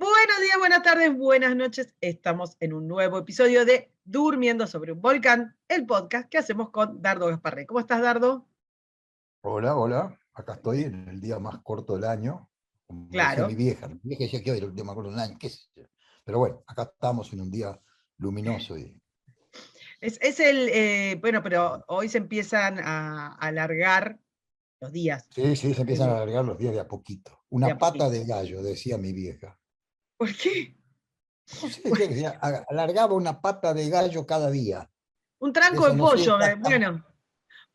Buenos días, buenas tardes, buenas noches. Estamos en un nuevo episodio de Durmiendo sobre un volcán, el podcast que hacemos con Dardo Gasparré. ¿Cómo estás, Dardo? Hola, hola, acá estoy en el día más corto del año, como decía Claro. mi vieja decía que hoy era el día más corto del año, qué sé yo. Pero bueno, acá estamos en un día luminoso y Bueno, pero hoy se empiezan a alargar los días, sí, se empiezan a alargar los días de a poquito. de a Una pata poquito. de gallo, decía mi vieja. ¿Por qué? No sé, decía que alargaba una pata de gallo cada día. Un tranco Eso de pollo, bueno,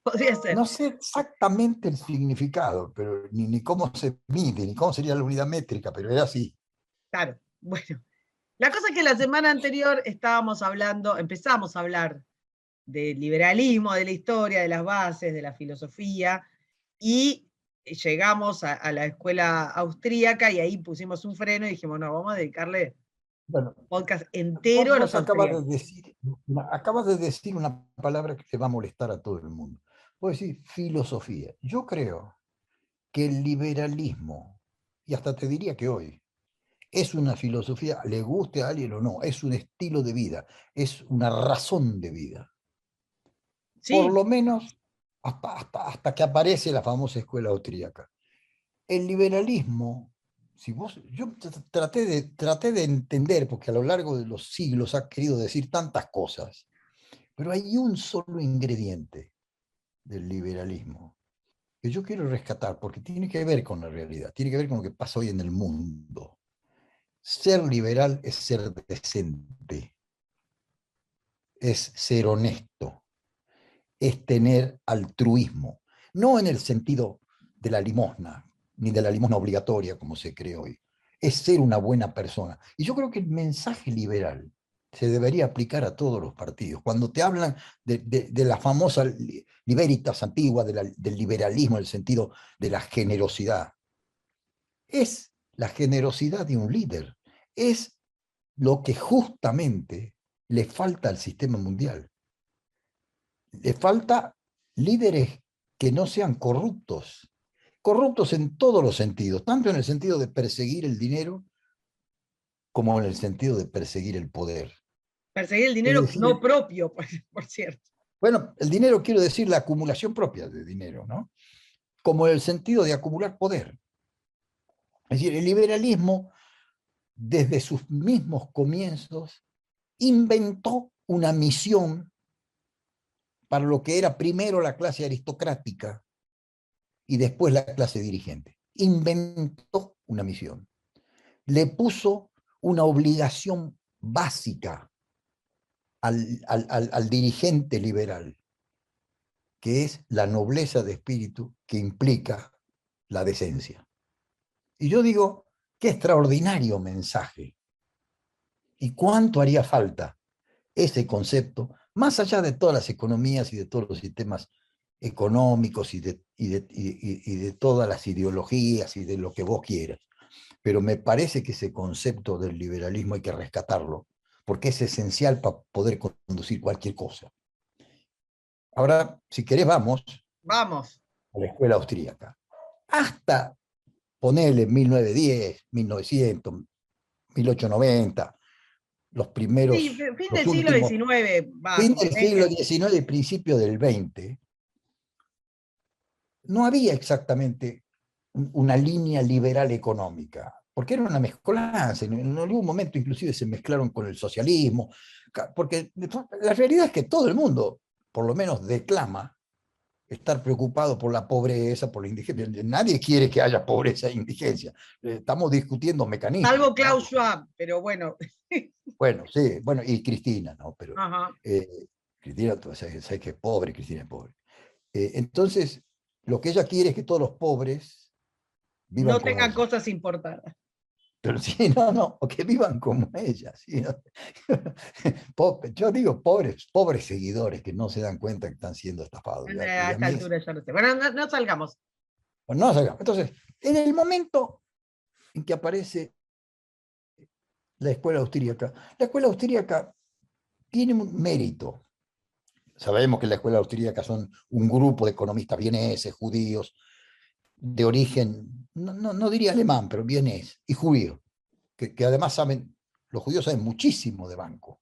podría ser. no sé exactamente el significado, pero ni cómo se mide, ni cómo sería la unidad métrica, pero era así. Claro, bueno. La cosa es que la semana anterior empezamos a hablar del liberalismo, de la historia, de las bases, de la filosofía, y llegamos a la escuela austríaca y ahí pusimos un freno y dijimos, no, vamos a dedicarle Bueno, un podcast entero a los vos austríacos. acabas de decir una palabra que le va a molestar a todo el mundo. Vos decís filosofía. Yo creo que el liberalismo, y hasta te diría que hoy, es una filosofía, le guste a alguien o no, es un estilo de vida, es una razón de vida. Por Sí, lo menos hasta que aparece la famosa escuela austríaca. El liberalismo, si vos, yo traté de entender, porque a lo largo de los siglos ha querido decir tantas cosas, pero hay un solo ingrediente del liberalismo que yo quiero rescatar, porque tiene que ver con la realidad, tiene que ver con lo que pasa hoy en el mundo. Ser liberal es ser decente, es ser honesto, es tener altruismo, no en el sentido de la limosna, ni de la limosna obligatoria, como se cree hoy, es ser una buena persona. Y yo creo que el mensaje liberal se debería aplicar a todos los partidos. Cuando te hablan de la famosa liberitas antigua, del liberalismo, en el sentido de la generosidad, es la generosidad de un líder, es lo que justamente le falta al sistema mundial. Le falta líderes que no sean corruptos, corruptos en todos los sentidos, tanto en el sentido de perseguir el dinero como en el sentido de perseguir el poder. perseguir el Es dinero no decir, propio, por cierto. bueno, el dinero quiero decir la acumulación propia de dinero, ¿no? Como en el sentido de acumular poder. Es decir, el liberalismo, desde sus mismos comienzos, inventó una misión para lo que era primero la clase aristocrática y después la clase dirigente. Inventó una misión. Le puso una obligación básica al dirigente liberal, que es la nobleza de espíritu que implica la decencia. Y yo digo, qué extraordinario mensaje. ¿Y cuánto haría falta ese concepto, más allá de todas las economías y de todos los sistemas económicos y de todas las ideologías y de lo que vos quieras? Pero me parece que ese concepto del liberalismo hay que rescatarlo, porque es esencial para poder conducir cualquier cosa. Ahora, si querés, vamos Vamos. a la escuela austríaca. Hasta ponerle 1910, 1900, 1890, los Sí, primeros, fin los del siglo últimos, XIX, va, fin como del tenés siglo que... XIX y principio del XX, no había exactamente una línea liberal económica, porque era una mezcolanza, en algún momento inclusive se mezclaron con el socialismo, porque la realidad es que todo el mundo, por lo menos, declama estar preocupado por la pobreza, por la indigencia. Nadie quiere que haya pobreza e indigencia. Estamos discutiendo mecanismos, Salvo ¿no? Klaus Schwab, pero bueno. Bueno, sí, bueno, y Cristina, ¿no? Pero Ajá. Cristina, tú sabes que es pobre, Cristina es pobre. Entonces, lo que ella quiere es que todos los pobres vivan No como tengan ella. cosas importadas. Pero sí, no, o que vivan como ella. ¿Sí? ¿No? Yo digo pobres seguidores que no se dan cuenta que están siendo estafados. A Y a esta mí es, altura ya no sé. Bueno, no salgamos. no, entonces, en el momento en que aparece la escuela austríaca tiene un mérito. Sabemos que la escuela austríaca son un grupo de economistas vieneses, judíos, de origen, no diría alemán, pero vienés, y judío. que además saben, los judíos saben muchísimo de banco,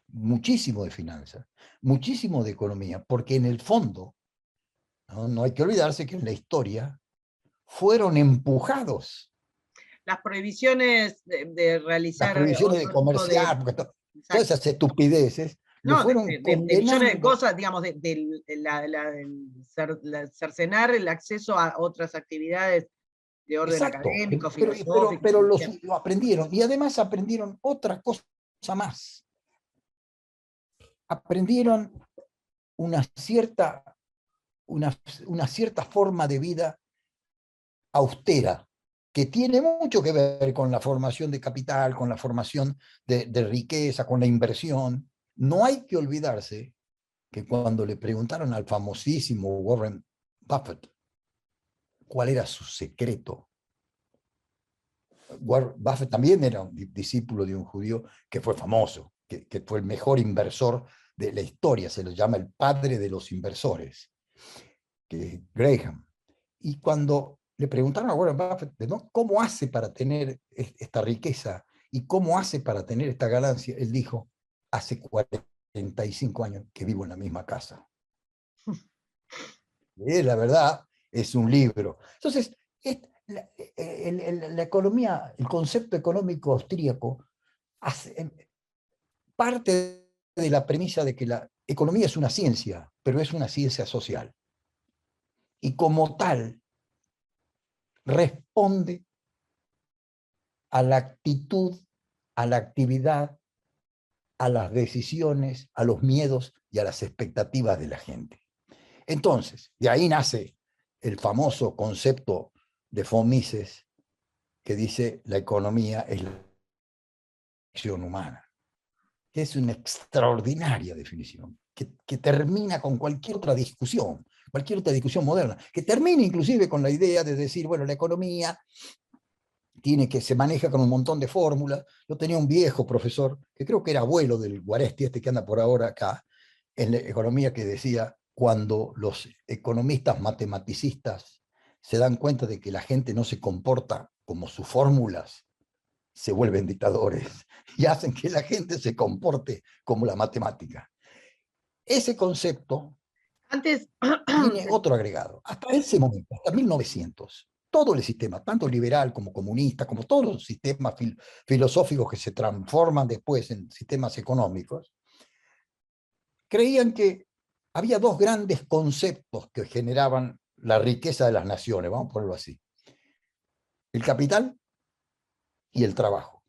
muchísimo de finanzas, muchísimo de economía, porque en el fondo, no hay que olvidarse que en la historia fueron empujados. Las prohibiciones de Las realizar prohibiciones de otro tipo de... comerciar, porque todas Exacto. esas estupideces, lo No, fueron de millones de condenando. cosas, digamos, cercenar el acceso a otras actividades de orden Exacto, académico, pero, filosófico, lo aprendieron, y además aprendieron otra cosa más. Aprendieron una cierta, una cierta forma de vida austera, que tiene mucho que ver con la formación de capital, con la formación de riqueza, con la inversión. No hay que olvidarse que cuando le preguntaron al famosísimo Warren Buffett cuál era su secreto, Warren Buffett también era un discípulo de un judío que fue famoso, que fue el mejor inversor de la historia, se lo llama el padre de los inversores, que es Graham. Y cuando le preguntaron a Warren Buffett, ¿no?, ¿cómo hace para tener esta riqueza y cómo hace para tener esta ganancia? Él dijo, hace 45 años que vivo en la misma casa. Y la verdad, es un libro. Entonces, la economía, el concepto económico austríaco parte de la premisa de que la economía es una ciencia, pero es una ciencia social. Y como tal, responde a la actitud, a la actividad, a las decisiones, a los miedos y a las expectativas de la gente. Entonces, de ahí nace el famoso concepto de von Mises que dice la economía es la acción humana, que es una extraordinaria definición, que termina con cualquier otra discusión moderna, que termina inclusive con la idea de decir, bueno, la economía se maneja con un montón de fórmulas. Yo tenía un viejo profesor, que creo que era abuelo del Guaresti, este que anda por ahora acá, en la economía, que decía, cuando los economistas matematicistas se dan cuenta de que la gente no se comporta como sus fórmulas, se vuelven dictadores y hacen que la gente se comporte como la matemática. Ese concepto Antes, tiene otro agregado. Hasta ese momento, hasta 1900, todo el sistema, tanto liberal como comunista, como todos los sistemas filosóficos que se transforman después en sistemas económicos, creían que había dos grandes conceptos que generaban la riqueza de las naciones, vamos a ponerlo así: el capital y el trabajo.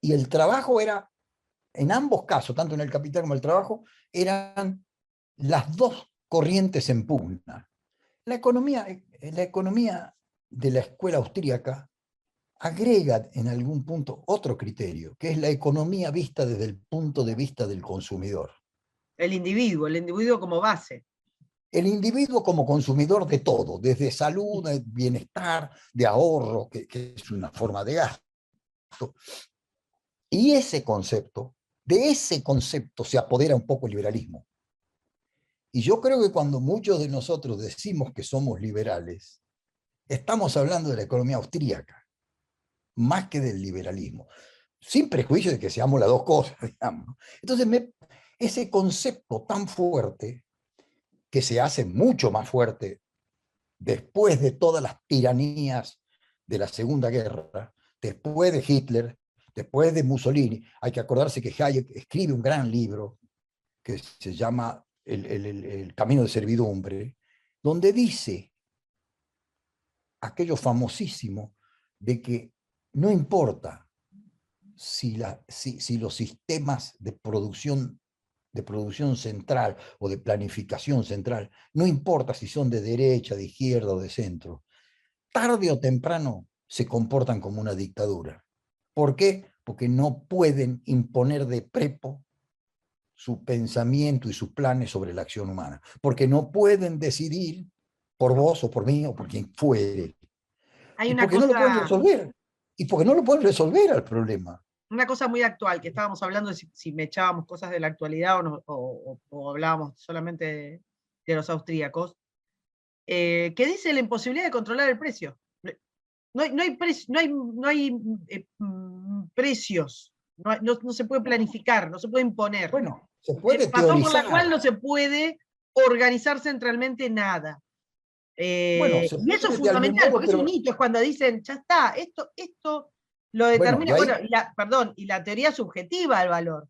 Y el trabajo era, en ambos casos, tanto en el capital como en el trabajo, eran las dos corrientes en pugna. La economía de la escuela austríaca agrega en algún punto otro criterio, que es la economía vista desde el punto de vista del consumidor. el individuo como base. El individuo como consumidor de todo, desde salud, de bienestar, de ahorro, que es una forma de gasto. Y de ese concepto se apodera un poco el liberalismo. Y yo creo que cuando muchos de nosotros decimos que somos liberales, estamos hablando de la economía austríaca, más que del liberalismo, sin prejuicio de que seamos las dos cosas, digamos. Entonces, ese concepto tan fuerte, que se hace mucho más fuerte después de todas las tiranías de la Segunda Guerra, después de Hitler, después de Mussolini, hay que acordarse que Hayek escribe un gran libro que se llama el Camino de Servidumbre, donde dice aquello famosísimo de que no importa si los sistemas de producción central o de planificación central, no importa si son de derecha, de izquierda o de centro, tarde o temprano se comportan como una dictadura. ¿Por qué? Porque no pueden imponer de prepo su pensamiento y sus planes sobre la acción humana, porque no pueden decidir por vos o por mí o por quien fuere, Hay y porque no lo pueden resolver, y porque no lo pueden resolver al problema. una cosa muy actual, que estábamos hablando de si me echábamos cosas de la actualidad o hablábamos solamente de los austríacos, que dice la imposibilidad de controlar el precio. precios, no se puede planificar, no se puede imponer. Bueno, se puede Razón por la teorizar. cual no se puede organizar centralmente nada. Bueno, se Y eso es puede de algún fundamental, modo, porque es un pero hito, es cuando dicen, ya está, esto lo bueno, y determina, ahí, y la teoría subjetiva del valor.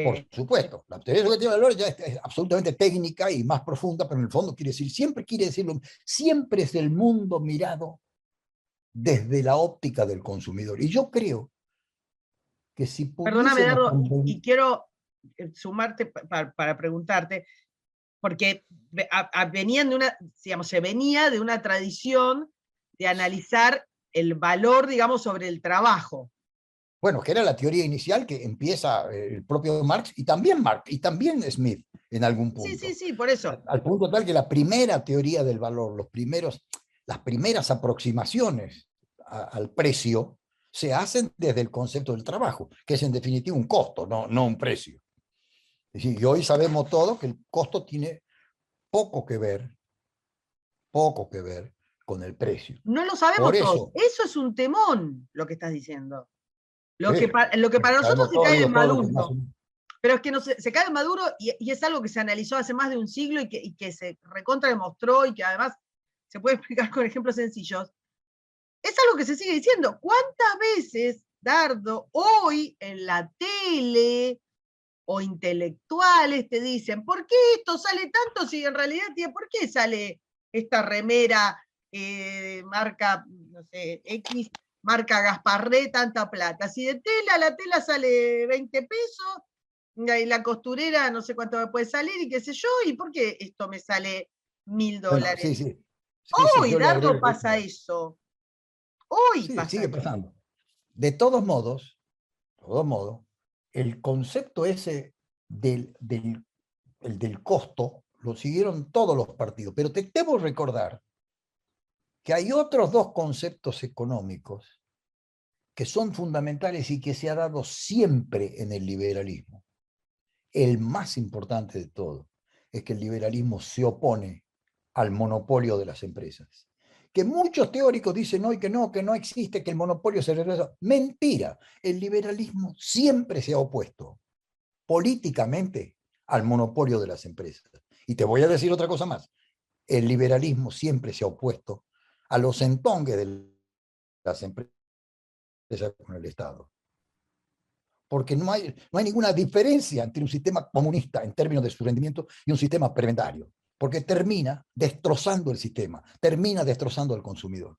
por supuesto, la teoría subjetiva del valor ya es absolutamente técnica y más profunda, pero en el fondo siempre quiere decir, siempre es el mundo mirado desde la óptica del consumidor. Y yo creo que si Perdóname, pudiésemos Dardo, y quiero sumarte para preguntarte, porque venían de digamos, se venía de una tradición de analizar el valor, digamos, sobre el trabajo. bueno, que era la teoría inicial que empieza el propio Marx y también Smith en algún Sí, punto. sí, por eso. Al punto tal que la primera teoría del valor, las primeras aproximaciones al precio se hacen desde el concepto del trabajo, que es en definitiva un costo, no un precio. Es decir, y hoy sabemos todo que el costo tiene poco que ver, poco que ver con el precio. No lo Por sabemos todos. eso, Eso es un temón, lo que estás diciendo. Lo que, sí, lo que para nosotros sabemos se todo, cae de digo todo lo que más. maduro. Pero es que no se cae de maduro y es algo que se analizó hace más de un siglo y que se recontra demostró y que además se puede explicar con ejemplos sencillos. Es algo que se sigue diciendo. ¿Cuántas veces, Dardo, hoy en la tele o intelectuales te dicen, ¿por qué esto sale tanto si en realidad, tía, ¿por qué sale esta remera marca, no sé, X, marca Gasparré, tanta plata? Si de tela, la tela sale 20 pesos, y la costurera no sé cuánto me puede salir y qué sé yo, ¿y por qué esto me sale Bueno, $1000? sí, sí, sí, sí, Hoy, yo le Dardo, agrego. pasa eso. Hoy Sí, pasa sigue eso. pasando. De todos modos, el concepto ese del costo lo siguieron todos los partidos, pero te debo recordar que hay otros dos conceptos económicos que son fundamentales y que se ha dado siempre en el liberalismo. El más importante de todo es que el liberalismo se opone al monopolio de las empresas. Que muchos teóricos dicen hoy que no existe, que el monopolio se regresa. Mentira, el liberalismo siempre se ha opuesto políticamente al monopolio de las empresas. Y te voy a decir otra cosa más. El liberalismo siempre se ha opuesto a los entongues de las empresas con el Estado. Porque no hay ninguna diferencia entre un sistema comunista en términos de su rendimiento y un sistema preventario, porque termina destrozando el sistema, termina destrozando al consumidor.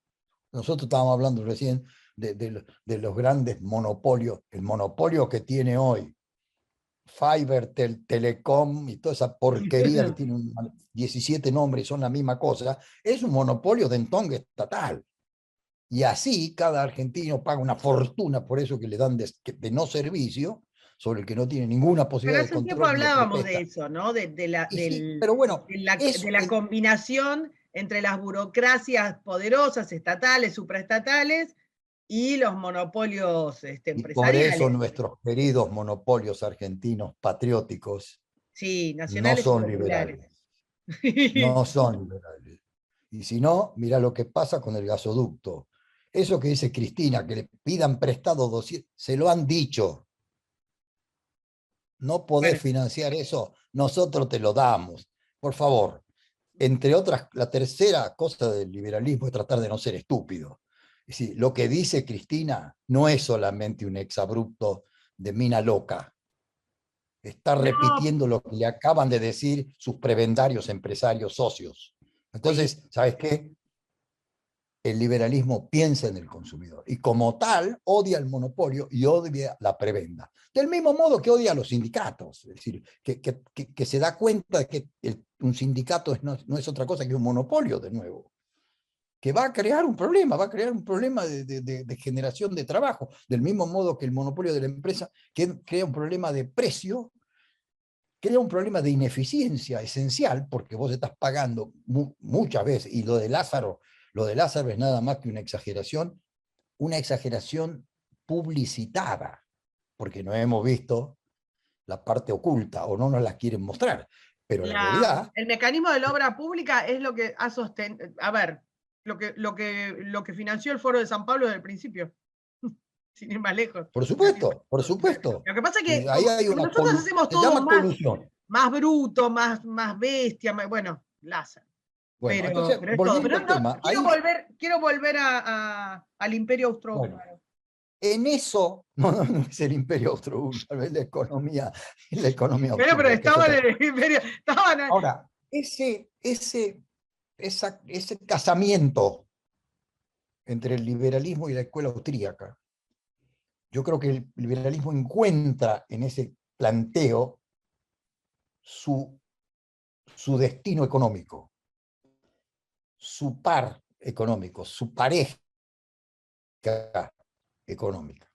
Nosotros estábamos hablando recién de los grandes monopolios, el monopolio que tiene hoy Fiverr, Telecom y toda esa porquería que tiene 17 nombres y son la misma cosa, es un monopolio de entongue estatal. Y así cada argentino paga una fortuna por eso que le dan de no servicio, sobre el que no tiene ninguna Pero posibilidad de hace un tiempo control ni de hablábamos de protesta. eso, ¿no? Y sí, pero bueno, De la combinación entre las burocracias poderosas, estatales, supraestatales, y los monopolios y por eso empresariales. nuestros queridos monopolios argentinos patrióticos Sí, no nacionales y son populares. liberales, no son liberales. Y si no, mira lo que pasa con el gasoducto. Eso que dice Cristina, que le pidan prestado 200, se lo han dicho. No podés Bueno, financiar eso, nosotros te lo damos. Por favor, entre otras, la tercera cosa del liberalismo es tratar de no ser estúpido. Es decir, lo que dice Cristina no es solamente un exabrupto de mina loca. Está no, repitiendo lo que le acaban de decir sus prebendarios empresarios socios. sí. Entonces, ¿sabes qué? El liberalismo piensa en el consumidor y como tal odia el monopolio y odia la prebenda. Del mismo modo que odia a los sindicatos, es decir, que se da cuenta de que un sindicato no es otra cosa que un monopolio de nuevo, que va a crear un problema, va a crear un problema de generación de trabajo, del mismo modo que el monopolio de la empresa que crea un problema de precio, crea un problema de ineficiencia esencial, porque vos estás pagando muchas veces, y lo de Lázaro es nada más que una exageración publicitada, porque no hemos visto la parte oculta o no nos la quieren mostrar. Pero la realidad, El mecanismo de la obra pública es lo que ha sostenido. A ver, lo que financió el Foro de San Pablo desde el principio, sin ir más lejos. Por supuesto, por supuesto. Lo que pasa es que Ahí hay como una nosotros hacemos se todo llama más, colusión. más bruto, más bestia, bueno, láser. Bueno, entonces, Pero es todo. volviendo Pero al no, tema, quiero volver al Imperio bueno, Austrohúngaro. en eso, no es el Imperio Austrohúngaro, es la economía Pero austríaca, que es estaban otra en cosa. el Imperio, estaban Ahora, ese casamiento entre el liberalismo y la escuela austríaca, yo creo que el liberalismo encuentra en ese planteo su destino económico, su par económico, su pareja económica.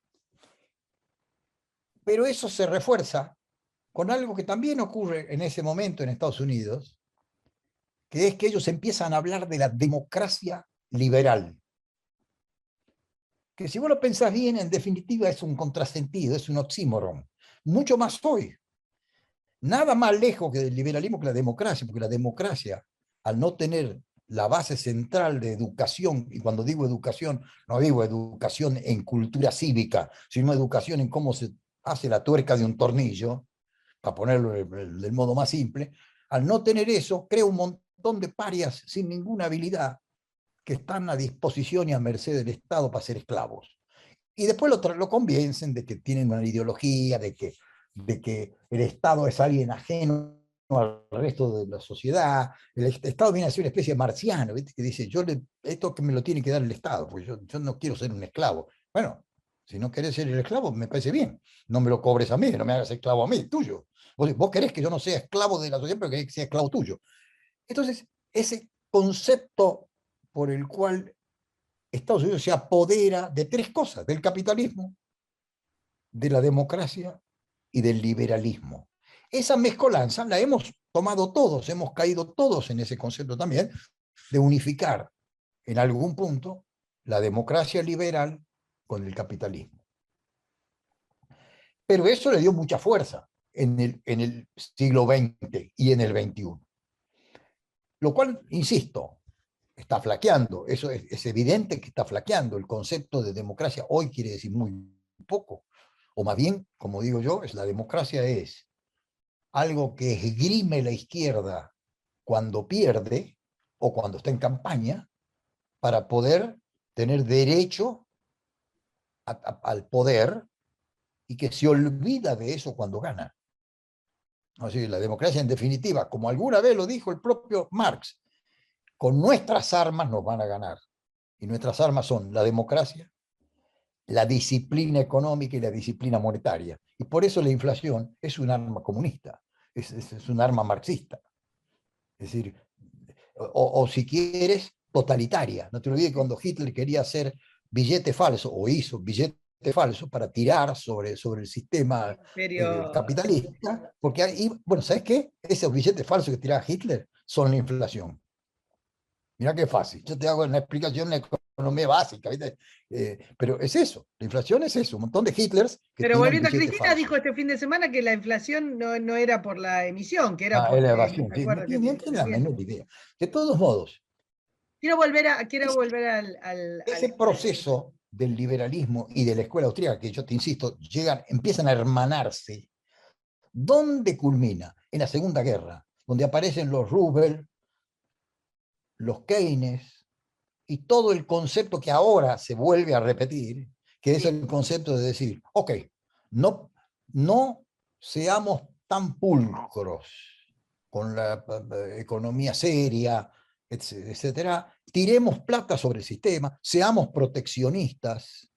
Pero eso se refuerza con algo que también ocurre en ese momento en Estados Unidos, que es que ellos empiezan a hablar de la democracia liberal. Que si vos lo pensás bien, en definitiva es un contrasentido, es un oxímoron. Mucho más hoy. Nada más lejos que del liberalismo que la democracia, porque la democracia, al no tener la base central de educación, y cuando digo educación, no digo educación en cultura cívica, sino educación en cómo se hace la tuerca de un tornillo, para ponerlo del modo más simple, al no tener eso, crea un montón de parias sin ninguna habilidad que están a disposición y a merced del Estado para ser esclavos. Y después lo convencen de que tienen una ideología, de que el Estado es alguien ajeno al resto de la sociedad. El Estado viene a ser una especie de marciano, ¿viste? Que dice, esto que me lo tiene que dar el Estado, porque yo no quiero ser un esclavo. Bueno, si no querés ser el esclavo, me parece bien. No me lo cobres a mí, no me hagas esclavo a mí, tuyo. Vos querés que yo no sea esclavo de la sociedad, pero que sea esclavo tuyo. Entonces, ese concepto por el cual Estados Unidos se apodera de tres cosas, del capitalismo, de la democracia y del liberalismo. Esa mezcolanza la hemos tomado todos, hemos caído todos en ese concepto también, de unificar en algún punto la democracia liberal con el capitalismo. Pero eso le dio mucha fuerza en el siglo XX y en el XXI. Lo cual, insisto, está flaqueando. Eso es evidente que está flaqueando. El concepto de democracia hoy quiere decir muy poco. O más bien, como digo yo, la democracia es algo que esgrime la izquierda cuando pierde o cuando está en campaña para poder tener derecho al poder y que se olvida de eso cuando gana. Así, la democracia en definitiva, como alguna vez lo dijo el propio Marx, con nuestras armas nos van a ganar. Y nuestras armas son la democracia, la disciplina económica y la disciplina monetaria. Y por eso la inflación es un arma comunista, es un arma marxista. Es decir, o si quieres, totalitaria. No te olvides cuando Hitler quería hacer billete falso, o hizo billete falso para tirar sobre el sistema capitalista, porque ahí, bueno, ¿sabes qué? Esos billetes falsos que tiraba Hitler son la inflación. Mira qué fácil. Yo te hago una explicación de economía básica, ¿viste? Pero es eso. La inflación es eso. Un montón de Hitlers que Pero tiran volviendo a billetes Cristina, falsos. dijo este fin de semana que la inflación no era por la emisión, que era Ah, es la porque, evasión. ¿te Sí, no acuerdas que tiene la menor idea. De todos modos, quiero volver ese proceso del liberalismo y de la escuela austríaca, que yo te insisto, empiezan a hermanarse. ¿Dónde culmina? En la Segunda Guerra, donde aparecen los Roosevelt, los Keynes, y todo el concepto que ahora se vuelve a repetir, que es el concepto de decir, ok, no seamos tan pulcros con la economía seria, etcétera, tiremos plata sobre el sistema, seamos proteccionistas,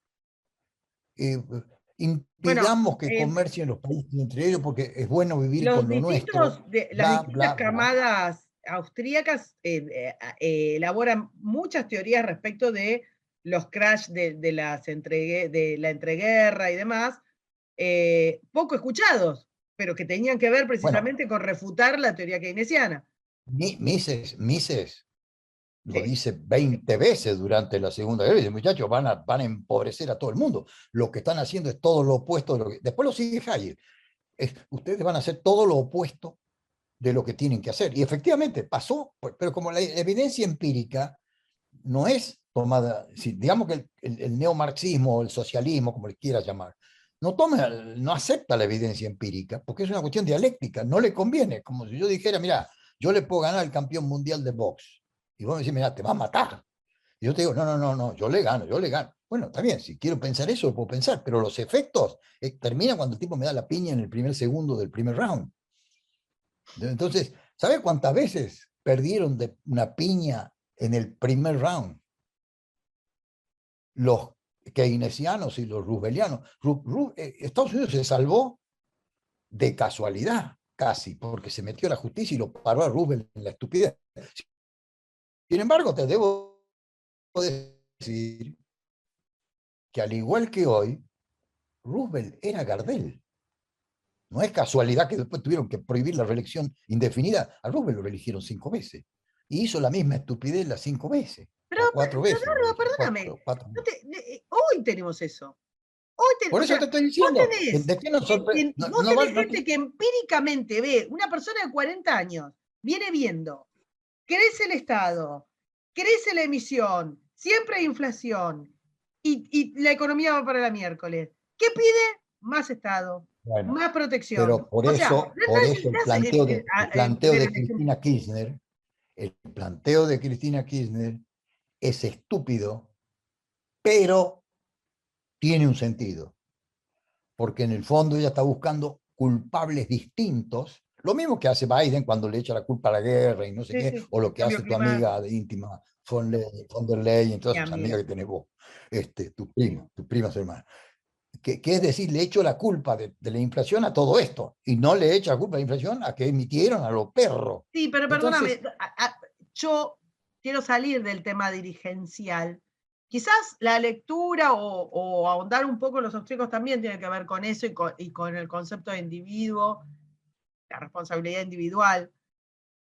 impidamos que comercien los países entre ellos porque es bueno vivir con lo nuestro, las bla, distintas bla, bla. camadas austríacas elaboran muchas teorías respecto de los crash de la entreguerra y demás, poco escuchados, pero que tenían que ver precisamente con refutar la teoría keynesiana. Mises lo dice 20 veces durante la Segunda Guerra, y dice, muchachos, van a empobrecer a todo el mundo. Lo que están haciendo es todo lo opuesto de lo que... Después lo sigue Hayek. Ustedes van a hacer todo lo opuesto de lo que tienen que hacer. Y efectivamente pasó, pero como la evidencia empírica no es tomada, digamos que el neomarxismo o el socialismo, como le quieras llamar, no acepta la evidencia empírica, porque es una cuestión dialéctica, no le conviene, como si yo dijera, mira, yo le puedo ganar al campeón mundial de box, y vos me decís, mira, te va a matar. Y yo te digo, no, yo le gano, yo le gano. Bueno, está bien, si quiero pensar eso, lo puedo pensar, pero los efectos terminan cuando el tipo me da la piña en el primer segundo del primer round. Entonces, ¿sabe cuántas veces perdieron de una piña en el primer round los keynesianos y los roosevelianos? Estados Unidos se salvó de casualidad, casi, porque se metió a la justicia y lo paró a Roosevelt en la estupidez. Sin embargo, te debo decir que al igual que hoy, Roosevelt era Gardel. No es casualidad que después tuvieron que prohibir la reelección indefinida. A Roosevelt lo reeligieron 5 veces. Y hizo la misma estupidez las 5 veces. Pero, O 4 veces. Eduardo, perdóname. Hoy tenemos eso. Por O eso sea, te estoy vos diciendo, tenés, ¿de qué nos sorprende? vos tenés gente que empíricamente ve, una persona de 40 años, viene viendo, crece el Estado, crece la emisión, siempre hay inflación, y la economía va para la miércoles. ¿Qué pide? Más Estado, Bueno, más protección. pero por O sea, eso, no por eso necesitas el planteo ver de el ejemplo. Cristina Kirchner, el planteo de Cristina Kirchner es estúpido, pero tiene un sentido. Porque en el fondo ella está buscando culpables distintos, lo mismo que hace Biden cuando le echa la culpa a la guerra y no sé Sí, qué, sí, o lo el que cambio hace tu amiga climático. de íntima, von der Leyen, todas Mi esas amigas amiga. que tenés vos, tu prima, su hermana. Que es decir, le echo la culpa de la inflación a todo esto, y no le echa la culpa de la inflación a que emitieron a los perros. Sí, pero Entonces, perdóname, yo quiero salir del tema dirigencial. Quizás la lectura o ahondar un poco en los austríacos también tiene que ver con eso y con el concepto de individuo, la responsabilidad individual.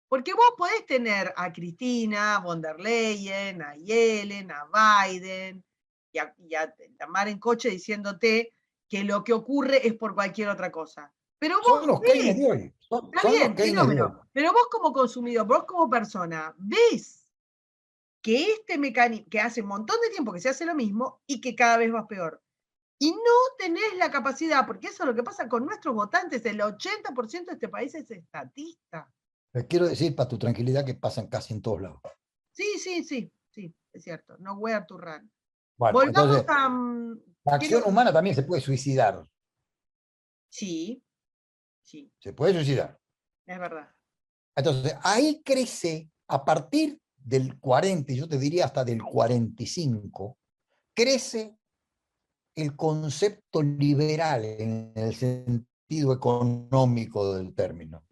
Porque vos podés tener a Cristina, von der Leyen, a Yellen, a Biden, y a llamar en coche diciéndote que lo que ocurre es por cualquier otra cosa. Pero son vos los Keynes de ves, hoy, está son los bien, Keynes de hoy. pero vos como consumidor, vos como persona, ves que este mecanismo, que hace un montón de tiempo que se hace lo mismo y que cada vez va peor. Y no tenés la capacidad, porque eso es lo que pasa con nuestros votantes, el 80% de este país es estatista. Les quiero decir, para tu tranquilidad, que pasan casi en todos lados. Sí, es cierto, no voy a turrar. Bueno, Volvamos entonces, a... la acción humana también se puede suicidar. Sí, sí, Se puede suicidar. es verdad. Entonces, ahí crece, a partir del 40, y yo te diría hasta del 45, crece el concepto liberal en el sentido económico del término.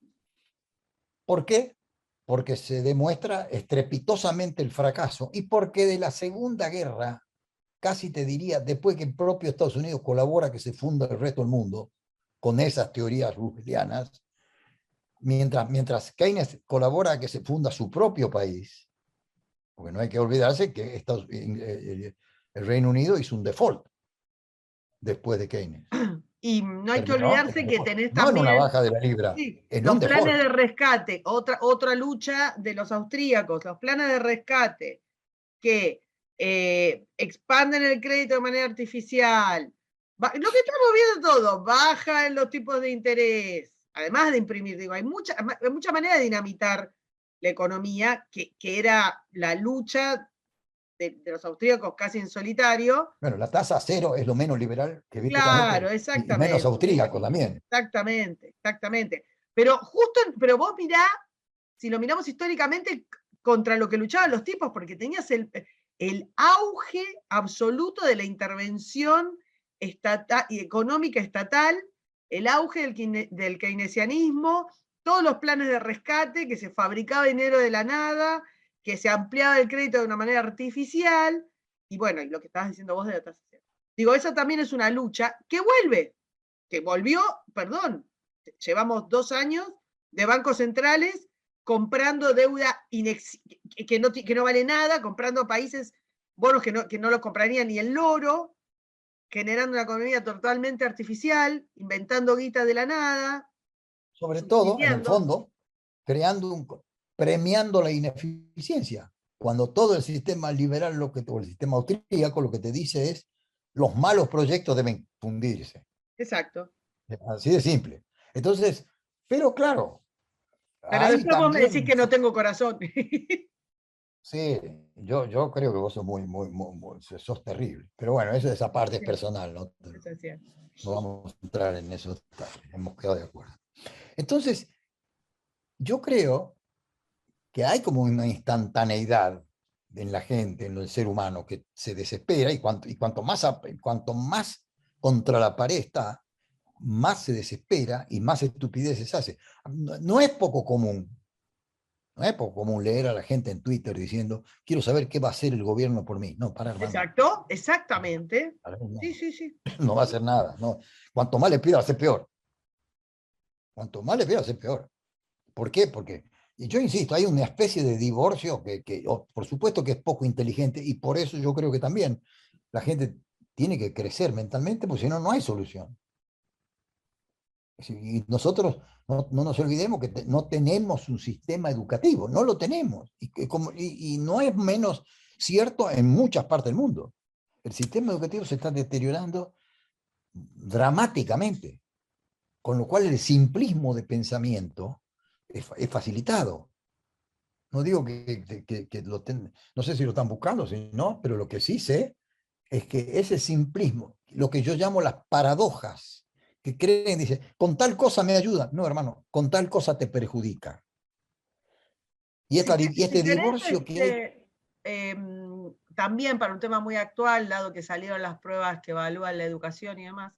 ¿Por qué? Porque se demuestra estrepitosamente el fracaso y porque de la Segunda Guerra, casi te diría, después que el propio Estados Unidos colabora que se funda el resto del mundo con esas teorías ruselianas, mientras Keynes colabora a que se funda su propio país, porque no hay que olvidarse que el Reino Unido hizo un default después de Keynes. Y no hay que Terminó en olvidarse un que default. tenés No en una también baja de la libra, sí, en los un planes default. de rescate, otra lucha de los austríacos, los planes de rescate que expanden el crédito de manera artificial. Lo que estamos viendo todo, baja en los tipos de interés, además de imprimir, digo, hay mucha manera de dinamitar la economía, que era la lucha de los austríacos casi en solitario. Bueno, la tasa cero es lo menos liberal que viste Claro, Caneco y menos exactamente, austríaco también. exactamente. Pero vos mirá, si lo miramos históricamente, contra lo que luchaban los tipos, porque tenías el auge absoluto de la intervención estatal y económica estatal, el auge del keynesianismo, todos los planes de rescate, que se fabricaba dinero de la nada, que se ampliaba el crédito de una manera artificial, y bueno, y lo que estabas diciendo vos de la tasa cero. Digo, esa también es una lucha que vuelve, que volvió, perdón, llevamos 2 años de bancos centrales comprando deuda que no vale nada, comprando países, bonos que no los compraría ni el loro, generando una economía totalmente artificial, inventando guita de la nada, Sobre todo, en el subsidiando. fondo, premiando la ineficiencia. cuando todo el sistema liberal, o el sistema austríaco, lo que te dice es, los malos proyectos deben fundirse. Exacto. Así de simple. Entonces, pero claro, Pero hay después vos me decís también, que no tengo corazón. sí, yo creo que vos sos sos terrible. Pero bueno, esa parte es personal, ¿no? Eso es cierto. No vamos a entrar en esos detalles, hemos quedado de acuerdo. Entonces, yo creo que hay como una instantaneidad en la gente, en el ser humano, que se desespera y cuanto más contra la pared está, más se desespera y más estupideces hace. No es poco común, no es poco común leer a la gente en Twitter diciendo, quiero saber qué va a hacer el gobierno por mí. No, para, hermano. Exacto, exactamente. No, Sí, sí, sí. no va a hacer nada. No. Cuanto más le pida, va a ser peor. Cuanto más le pida, va a ser peor. ¿Por qué? Porque, y yo insisto, hay una especie de divorcio por supuesto que es poco inteligente y por eso yo creo que también la gente tiene que crecer mentalmente, porque si no, no hay solución. Y nosotros no nos olvidemos que no tenemos un sistema educativo, no lo tenemos. Y no es menos cierto en muchas partes del mundo. El sistema educativo se está deteriorando dramáticamente, con lo cual el simplismo de pensamiento es facilitado. No digo no sé si lo están buscando, si no, pero lo que sí sé es que ese simplismo, lo que yo llamo las paradojas, que creen, dice, con tal cosa me ayuda. No, hermano, con tal cosa te perjudica. Y Si este querés, divorcio que hay... también para un tema muy actual, dado que salieron las pruebas que evalúan la educación y demás,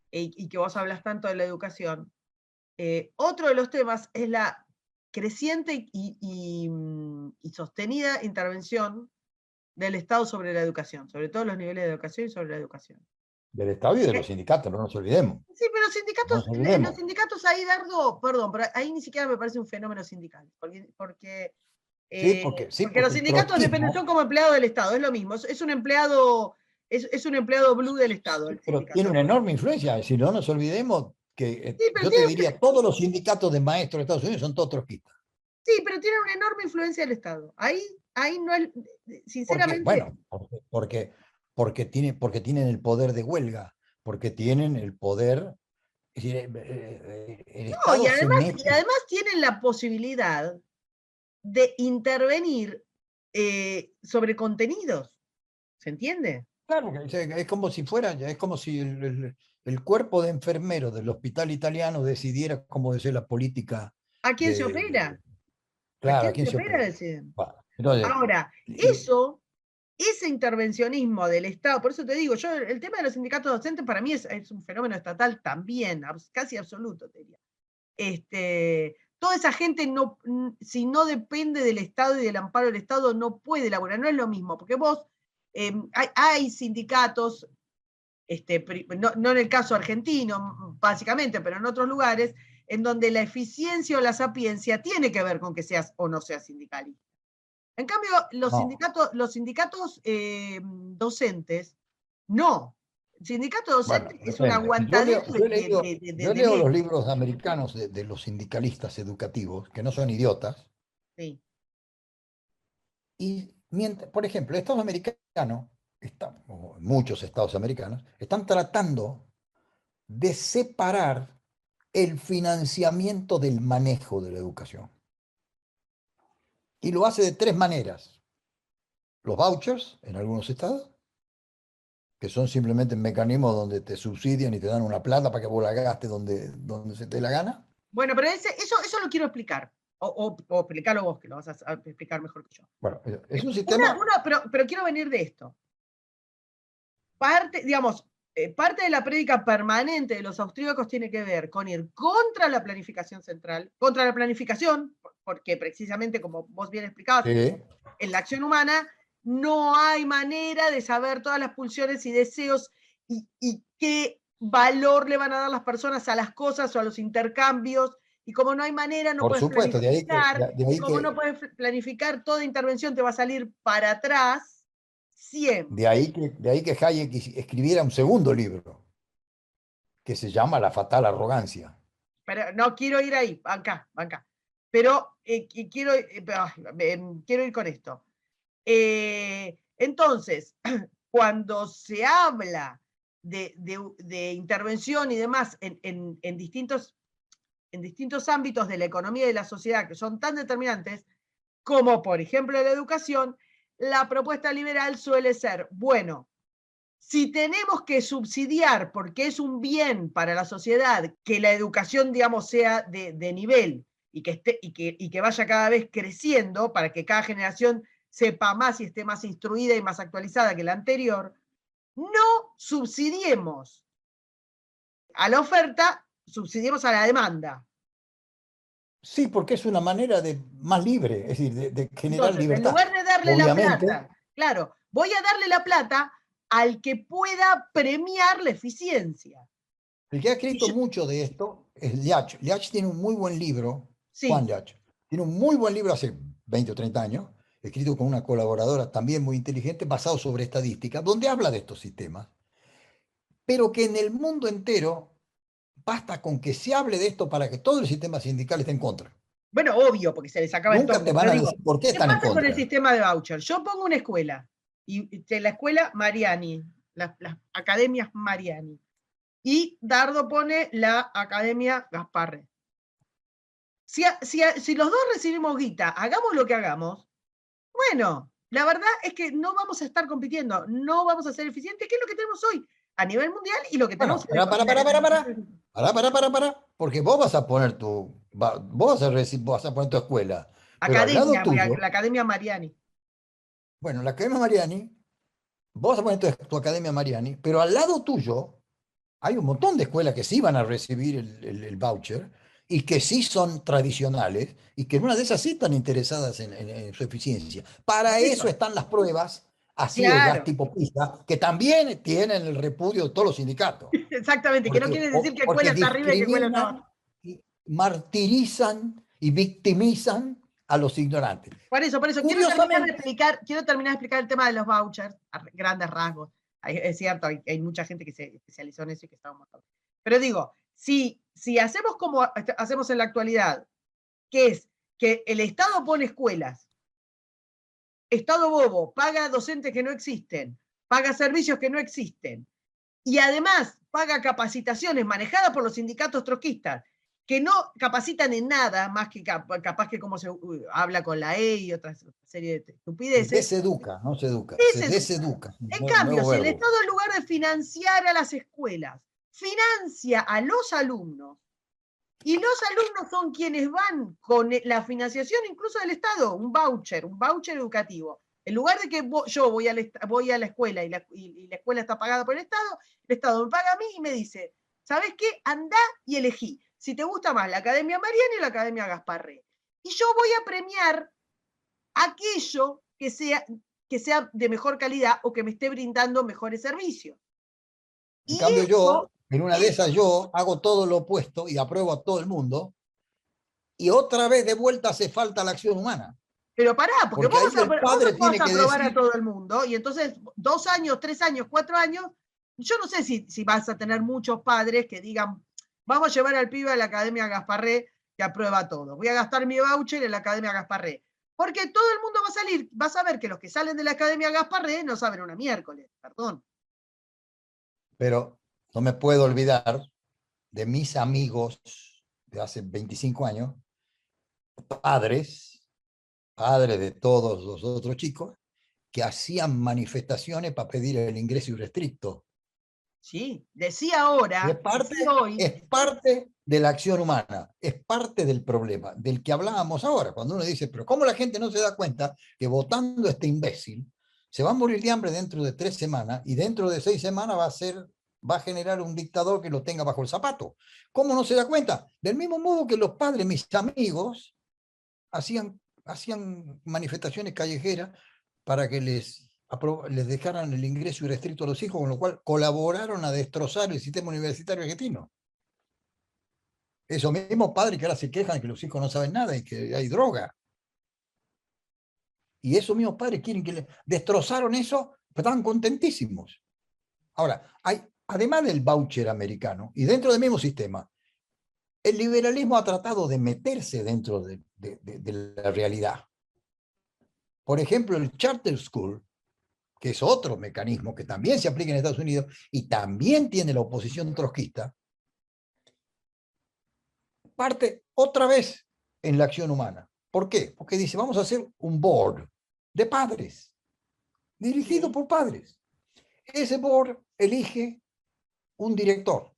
y que vos hablas tanto de la educación, otro de los temas es la creciente y sostenida intervención del Estado sobre la educación, sobre todos los niveles de educación y sobre la educación. Del Estado y de los sindicatos, no nos olvidemos. Sí, pero No nos olvidemos. los sindicatos ahí, Dardo, perdón, pero ahí ni siquiera me parece un fenómeno sindical, porque Sí, porque los el sindicatos dependen, son trotskismo, como empleados del Estado, es lo mismo, es un empleado, es un empleado blue del Estado, el pero tiene sindicato. una enorme influencia. Si no nos olvidemos que Sí, pero yo te diría, todos los sindicatos de maestros de Estados Unidos son todos trotskistas. sí, pero tienen una enorme influencia del Estado. Ahí no es, Porque, sinceramente. bueno, porque tienen el poder de huelga, porque tienen el poder, es decir, el No, Estado se y mete. además tienen la posibilidad de intervenir sobre contenidos. ¿Se entiende? Claro, es como si fuera, es como si el cuerpo de enfermeros del hospital italiano decidiera cómo debe ser la política ¿A quién se opera? ¿A claro, a quién quién se se opera? opera. Deciden. Bueno, entonces, Ahora, ese intervencionismo del Estado, por eso te digo, yo el tema de los sindicatos docentes para mí es un fenómeno estatal también, casi absoluto, te diría. Toda esa gente, no, si no depende del Estado y del amparo del Estado, no puede laburar, no es lo mismo, porque vos, hay sindicatos, no en el caso argentino, básicamente, pero en otros lugares, en donde la eficiencia o la sapiencia tiene que ver con que seas o no seas sindicalista. En cambio, no. los sindicatos docentes, no. El sindicato Bueno, docente es un depende. aguantadero de, Yo de leo los leyes. libros americanos de los sindicalistas educativos, que no son idiotas, Sí. y por ejemplo, el Estado americano, o muchos estados americanos, están tratando de separar el financiamiento del manejo de la educación. Y lo hace de tres maneras. Los vouchers en algunos estados, que son simplemente mecanismos donde te subsidian y te dan una plata para que vos la gastes donde se te la gana. Bueno, pero eso lo quiero explicar. O explicarlo vos, que lo vas a explicar mejor que yo. Bueno, es un sistema... Pero quiero venir de esto. Parte, digamos, parte de la prédica permanente de los austríacos tiene que ver con ir contra la planificación central, contra la planificación, porque precisamente como vos bien explicabas, Sí, en la acción humana no hay manera de saber todas las pulsiones y deseos y qué valor le van a dar las personas a las cosas o a los intercambios. Y como no hay manera, no por puedes supuesto, planificar. de Y ahí como no que, puedes planificar, toda intervención te va a salir para atrás siempre. de ahí que Hayek escribiera un segundo libro, que se llama La fatal arrogancia. Pero no quiero ir ahí, banca. Pero quiero ir con esto. Entonces, cuando se habla de intervención y demás en distintos ámbitos de la economía y de la sociedad que son tan determinantes, como por ejemplo la educación, la propuesta liberal suele ser, bueno, si tenemos que subsidiar, porque es un bien para la sociedad, que la educación, digamos, sea de nivel y que vaya cada vez creciendo para que cada generación sepa más y esté más instruida y más actualizada que la anterior, no subsidiemos a la oferta, subsidiemos a la demanda. Sí, porque es una manera más libre, es decir, de generar Entonces, en libertad. lugar de darle la Obviamente, plata, claro, voy a darle la plata al que pueda premiar la eficiencia. el que ha Y escrito yo, mucho de esto es Liach. Liach tiene un muy buen libro, Juan sí, Liach, tiene un muy buen libro hace 20 o 30 años, escrito con una colaboradora también muy inteligente, basado sobre estadística, donde habla de estos sistemas, pero que en el mundo entero basta con que se hable de esto para que todo el sistema sindical esté en contra. bueno, obvio, porque se les acaba el Nunca te tongo, van pero a digo, decir por qué ¿qué están en pasa con el contra. sistema de voucher? Yo pongo una escuela, y de la escuela Mariani, las academias Mariani, y Dardo pone la academia Gasparre. Si los dos recibimos guita, hagamos lo que hagamos, bueno, la verdad es que no vamos a estar compitiendo, no vamos a ser eficientes, que es lo que tenemos hoy a nivel mundial y lo que tenemos Bueno, porque vos vas a poner vos vas a poner tu escuela, pero al lado academia, tuyo, la academia Mariani. bueno, la Academia Mariani, vos vas a poner tu Academia Mariani, pero al lado tuyo hay un montón de escuelas que sí van a recibir el voucher y que sí son tradicionales y que en una de esas sí están interesadas en su eficiencia. Para Por eso eso, están las pruebas a ciegas claro, tipo PISA, que también tienen el repudio de todos los sindicatos. exactamente, que no quiere decir que Porque escuela está arriba y que escuela está discriminan, abajo. y martirizan y victimizan a los ignorantes. Por eso, Curiosamente, quiero terminar de explicar el tema de los vouchers, a grandes rasgos. Es cierto, hay mucha gente que se especializó en eso y que está un montón. Pero digo, si hacemos como hacemos en la actualidad, que es que el Estado pone escuelas, Estado bobo, paga docentes que no existen, paga servicios que no existen, y además paga capacitaciones manejadas por los sindicatos trotskistas, que no capacitan en nada, más que capaz que cómo se habla con la E y otra serie de se estupideces, deseduca, no se educa, se deseduca. deseduca, En cambio, nuevo si el verbo. Estado en lugar de financiar a las escuelas, financia a los alumnos, y los alumnos son quienes van con la financiación incluso del Estado, un voucher educativo. En lugar de que yo voy a la escuela y la escuela está pagada por el Estado me paga a mí y me dice, ¿sabes qué? Andá y elegí. Si te gusta más la Academia Mariani o la Academia Gasparré. Y yo voy a premiar aquello que sea de mejor calidad o que me esté brindando mejores servicios. En Y cambio eso, yo, en una de esas yo hago todo lo opuesto y apruebo a todo el mundo y otra vez de vuelta hace falta la acción humana. pero pará, porque Porque ahí el vos padre no vas tiene a que aprobar a decir, todo el mundo, y entonces 2 años, 3 años, 4 años, yo no sé si vas a tener muchos padres que digan, vamos a llevar al pibe a la Academia Gasparré que aprueba todo. Voy a gastar mi voucher en la Academia Gasparré. Porque todo el mundo va a salir, vas a ver que los que salen de la Academia Gasparré no saben una miércoles, perdón. pero no me puedo olvidar de mis amigos de hace 25 años, padres, padres de todos los otros chicos, que hacían manifestaciones para pedir el ingreso irrestricto. Sí, decía ahora, decía hoy, Es parte de la acción humana, es parte del problema, del que hablábamos ahora, cuando uno dice, pero ¿cómo la gente no se da cuenta que votando a este imbécil se va a morir de hambre dentro de 3 semanas y dentro de 6 semanas va a generar un dictador que lo tenga bajo el zapato? ¿Cómo no se da cuenta? Del mismo modo que los padres, mis amigos, hacían manifestaciones callejeras para que les dejaran el ingreso irrestricto a los hijos, con lo cual colaboraron a destrozar el sistema universitario argentino. Esos mismos padres que ahora se quejan que los hijos no saben nada y que hay droga. Y esos mismos padres quieren que destrozaron eso, pero estaban contentísimos. Ahora, además del voucher americano, y dentro del mismo sistema, el liberalismo ha tratado de meterse dentro de la realidad. Por ejemplo, el charter school, que es otro mecanismo que también se aplica en Estados Unidos y también tiene la oposición trotskista, parte otra vez en la acción humana. ¿Por qué? Porque dice, vamos a hacer un board de padres, dirigido por padres. Ese board elige un director.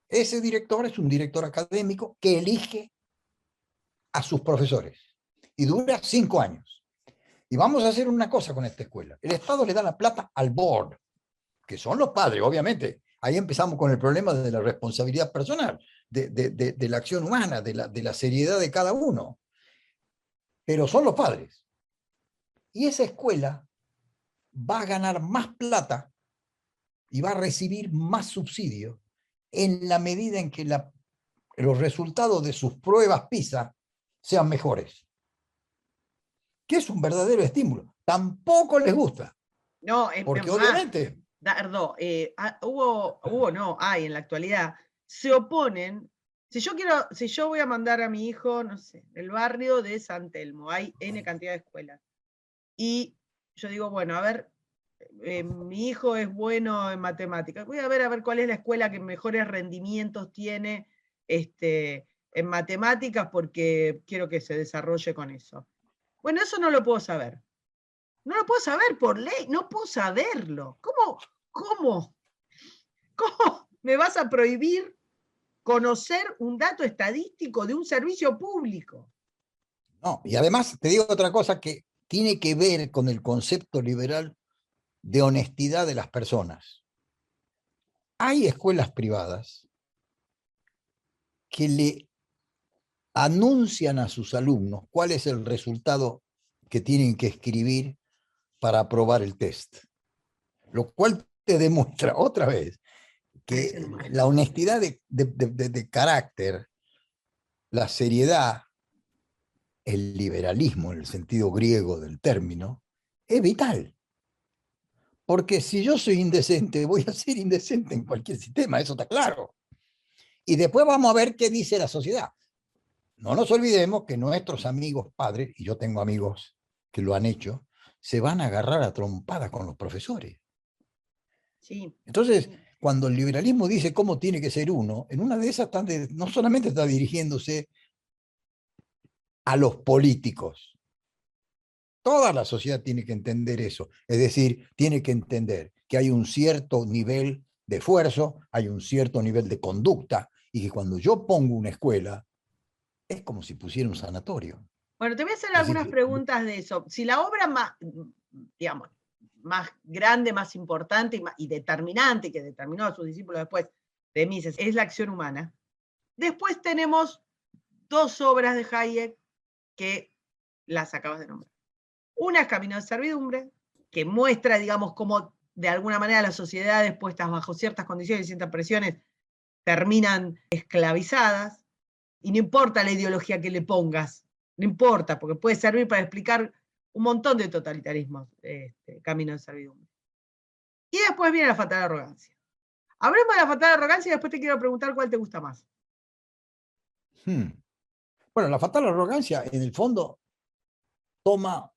Ese director es un director académico que elige a sus profesores y dura 5 años. Y vamos a hacer una cosa con esta escuela. El Estado le da la plata al board, que son los padres, obviamente. Ahí empezamos con el problema de la responsabilidad personal, de la acción humana, de la seriedad de cada uno. Pero son los padres. Y esa escuela va a ganar más plata y va a recibir más subsidio en la medida en que los resultados de sus pruebas PISA sean mejores. Que es un verdadero estímulo. Tampoco les gusta. No, Porque más, obviamente... Dardo, no, hay en la actualidad, se oponen. Si yo voy a mandar a mi hijo, no sé, el barrio de San Telmo, hay N cantidad de escuelas. Y yo digo, bueno, a ver, mi hijo es bueno en matemáticas, voy a ver cuál es la escuela que mejores rendimientos tiene en matemáticas porque quiero que se desarrolle con eso. Bueno, eso no lo puedo saber. No lo puedo saber por ley, no puedo saberlo. ¿Cómo me vas a prohibir conocer un dato estadístico de un servicio público? No, y además te digo otra cosa que tiene que ver con el concepto liberal de honestidad de las personas. Hay escuelas privadas que le anuncian a sus alumnos cuál es el resultado que tienen que escribir para aprobar el test. Lo cual te demuestra otra vez que la honestidad de carácter, la seriedad, el liberalismo en el sentido griego del término, es vital. Porque si yo soy indecente, voy a ser indecente en cualquier sistema, eso está claro. Y después vamos a ver qué dice la sociedad. No nos olvidemos que nuestros amigos padres, y yo tengo amigos que lo han hecho, se van a agarrar a trompadas con los profesores. Sí. Entonces, cuando el liberalismo dice cómo tiene que ser uno, en una de esas no solamente está dirigiéndose a los políticos. Toda la sociedad tiene que entender eso. Es decir, tiene que entender que hay un cierto nivel de esfuerzo, hay un cierto nivel de conducta, y que cuando yo pongo una escuela, es como si pusiera un sanatorio. Bueno, te voy a hacer algunas preguntas de eso. Si la obra más, digamos, más grande, más importante y determinante, que determinó a sus discípulos después de Mises, es La acción humana. Después tenemos 2 obras de Hayek que las acabas de nombrar. Una es Camino de Servidumbre, que muestra, digamos, cómo de alguna manera las sociedades puestas bajo ciertas condiciones y ciertas presiones terminan esclavizadas, y no importa la ideología que le pongas, no importa, porque puede servir para explicar un montón de totalitarismos, Camino de Servidumbre. Y después viene La fatal arrogancia. Hablemos de La fatal arrogancia y después te quiero preguntar cuál te gusta más. Bueno, La fatal arrogancia, en el fondo, toma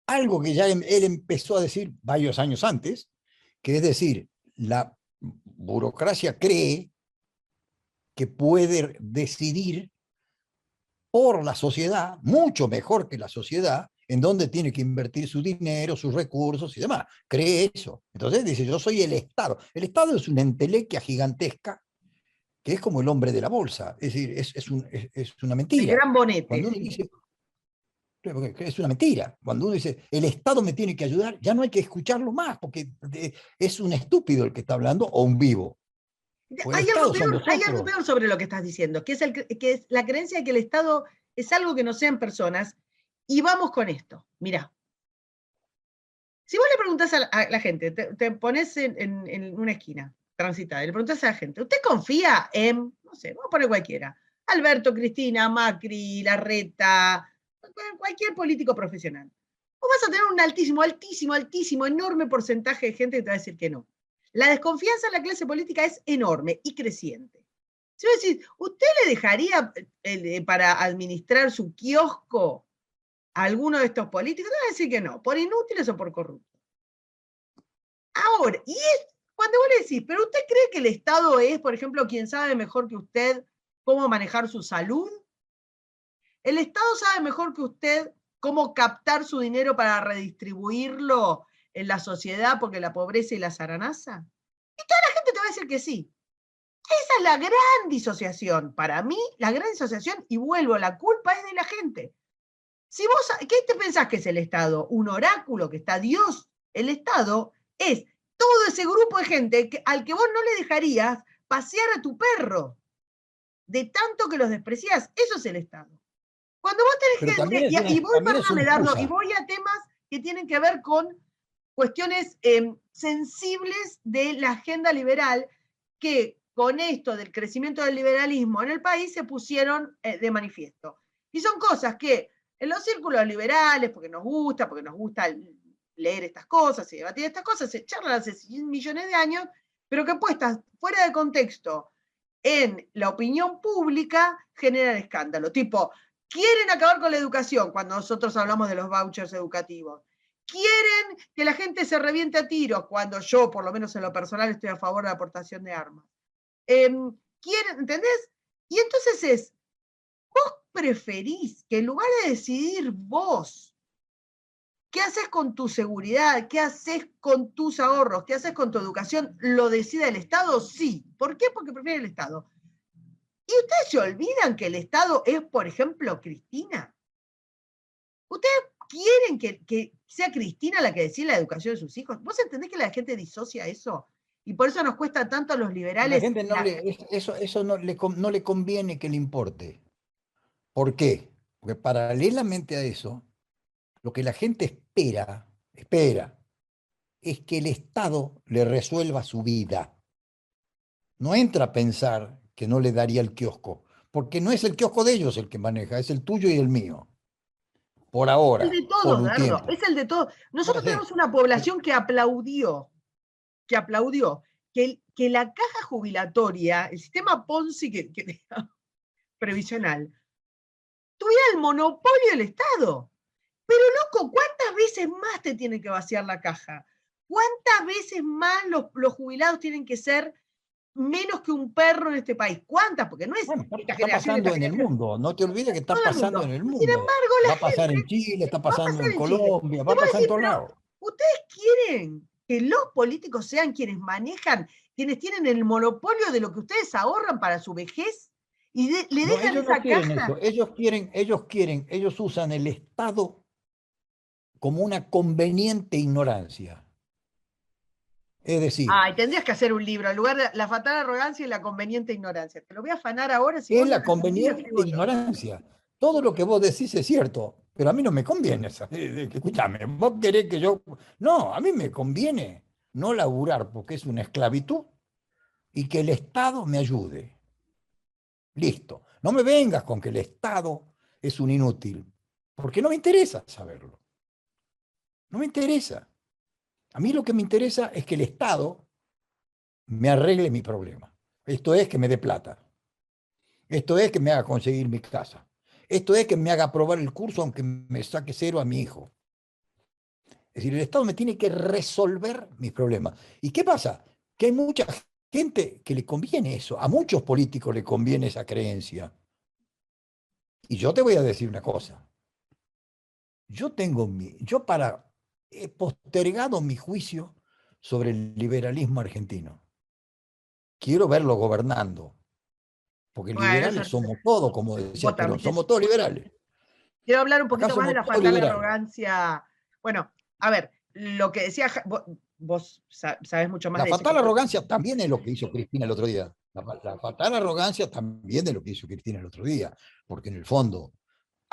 algo que ya él empezó a decir varios años antes, que es decir, la burocracia cree que puede decidir por la sociedad, mucho mejor que la sociedad, en dónde tiene que invertir su dinero, sus recursos y demás. Cree eso. Entonces dice, yo soy el Estado. El Estado es una entelequia gigantesca que es como el hombre de la bolsa. Es decir, es una mentira. El gran bonete. Cuando uno dice, es una mentira. Cuando uno dice, el Estado me tiene que ayudar, ya no hay que escucharlo más, porque es un estúpido el que está hablando o un vivo. Hay algo peor sobre lo que estás diciendo, que es la creencia de que el Estado es algo que no sean personas. Y vamos con esto. Mirá. Si vos le preguntás a la gente, te pones en una esquina transitada, y le preguntás a la gente, ¿usted confía en, no sé, vamos a poner cualquiera, Alberto, Cristina, Macri, Larreta, cualquier político profesional? Vos vas a tener un altísimo, enorme porcentaje de gente que te va a decir que no. La desconfianza en la clase política es enorme y creciente. Si vos decís, ¿usted le dejaría para administrar su kiosco a alguno de estos políticos, te van a decir que no, por inútiles o por corruptos. Ahora, cuando vos le decís, ¿pero usted cree que el Estado es, por ejemplo, quien sabe mejor que usted cómo manejar su salud? ¿El Estado sabe mejor que usted cómo captar su dinero para redistribuirlo en la sociedad porque la pobreza y la zaranaza? Y toda la gente te va a decir que sí. Esa es la gran disociación. Para mí, la gran disociación, y vuelvo, la culpa es de la gente. Si vos, ¿qué te pensás que es el Estado? ¿Un oráculo que está Dios? El Estado es todo ese grupo de gente al que vos no le dejarías pasear a tu perro, de tanto que los despreciás. Eso es el Estado. Cuando vos Pero tenés también que, es una, y voy, también es perdóname, una Dardo, y excusa. voy a temas que tienen que ver con cuestiones sensibles de la agenda liberal que con esto del crecimiento del liberalismo en el país se pusieron de manifiesto. Y son cosas que en los círculos liberales, porque nos gusta leer estas cosas y debatir estas cosas, se charlan hace 100 millones de años, pero que puestas fuera de contexto en la opinión pública generan escándalo. Tipo, quieren acabar con la educación cuando nosotros hablamos de los vouchers educativos. Quieren que la gente se reviente a tiros cuando yo, por lo menos en lo personal, estoy a favor de la aportación de armas. Quieren, ¿entendés? Y entonces vos preferís que en lugar de decidir vos qué haces con tu seguridad, qué haces con tus ahorros, qué haces con tu educación, lo decida el Estado, sí. ¿Por qué? Porque prefiere el Estado. ¿Y ustedes se olvidan que el Estado es, por ejemplo, Cristina? ¿Ustedes quieren que sea Cristina la que decida la educación de sus hijos? ¿Vos entendés que la gente disocia eso? Y por eso nos cuesta tanto a los A la liberales. gente eso no le conviene que le importe. ¿Por qué? Porque paralelamente a eso, lo que la gente espera, es que el Estado le resuelva su vida. No entra a pensar que no le daría el kiosco, porque no es el kiosco de ellos el que maneja, es el tuyo y el mío. Por El ahora, de por todos, un Dardo, tiempo. es el de todos. Ahora Nosotros sí. tenemos una población que aplaudió que la caja jubilatoria, el sistema Ponzi previsional, tuviera el monopolio del Estado. Pero loco, ¿cuántas veces más te tiene que vaciar la caja? ¿Cuántas veces más los jubilados tienen que ser menos que un perro en este país? ¿Cuántas? Porque no es Bueno, esta está generación, esta pasando en el generación. mundo, no te olvides que está Todo el pasando en mundo. el Y sin mundo. embargo, la Va a pasar en gente Chile, está va a pasando pasar en en Chile. Colombia, Y va a vos pasar en decís, todos pero lados. ustedes quieren que los políticos sean quienes manejan, quienes tienen el monopolio de lo que ustedes ahorran para su vejez y le No, dejan ellos no esa quieren eso. caja. Ellos usan el Estado como una conveniente ignorancia. Es decir, Ay, tendrías que hacer un libro, en lugar de la fatal arrogancia y la conveniente ignorancia. Te lo voy a afanar ahora, si es vos no la haces un libro, conveniente escribo yo. ignorancia. Todo lo que vos decís es cierto, pero a mí no me conviene. Escúchame, vos querés que yo... No, a mí me conviene no laburar porque es una esclavitud y que el Estado me ayude. Listo. No me vengas con que el Estado es un inútil, porque no me interesa saberlo. No me interesa. A mí lo que me interesa es que el Estado me arregle mi problema. Esto es que me dé plata. Esto es que me haga conseguir mi casa. Esto es que me haga aprobar el curso aunque me saque cero a mi hijo. Es decir, el Estado me tiene que resolver mis problemas. ¿Y qué pasa? Que hay mucha gente que le conviene eso. A muchos políticos le conviene esa creencia. Y yo te voy a decir una cosa. He postergado mi juicio sobre el liberalismo argentino. Quiero verlo gobernando, porque Bueno, liberales somos todos, como decía vos Perón, también. somos todos liberales. Quiero hablar un Acá poquito más de somos la todos fatal liberales. arrogancia. Bueno, a ver, lo que decía, vos sabés mucho más La de eso. fatal arrogancia también es lo que hizo Cristina el otro día. La fatal arrogancia también es lo que hizo Cristina el otro día, porque en el fondo,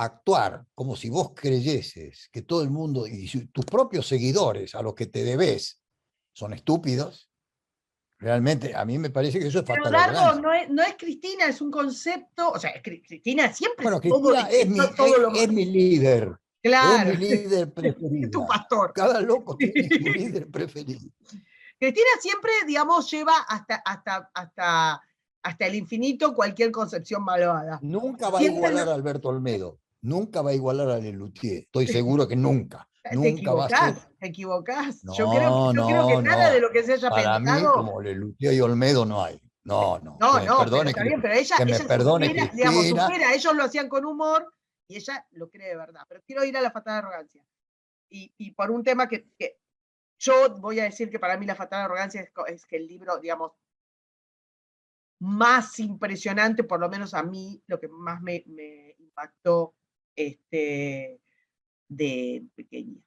actuar como si vos creyeses que todo el mundo y tus propios seguidores a los que te debes son estúpidos, realmente a mí me parece que eso es Pero fatal Dardo, arrogancia. no es Cristina, es un concepto, o sea, Cristina siempre Bueno, es todo, Cristina todo lo es malo. mi líder, es mi Claro, líder es tu preferida. pastor. Cada loco tiene su líder preferido. Cristina siempre, digamos, lleva hasta el infinito cualquier concepción malvada. Nunca va a Siempre igualar a Alberto Olmedo. nunca va a igualar a Lelutier. Estoy seguro que nunca, Te nunca va a ser. equivocás, te equivocás. No, Yo creo que no, nada de no. lo que se haya Para mí, pensado. como Lelutier y Olmedo no hay. No, no. Que No, me no, pero perdone, está bien, pero ella, que me ella perdone supera, digamos, Cristina. supera, ellos lo hacían con humor y ella lo cree de verdad. Pero quiero ir a la fatal arrogancia. Y por un tema que yo voy a decir que para mí la fatal arrogancia es que el libro, digamos, más impresionante, por lo menos a mí, lo que más me impactó de pequeña,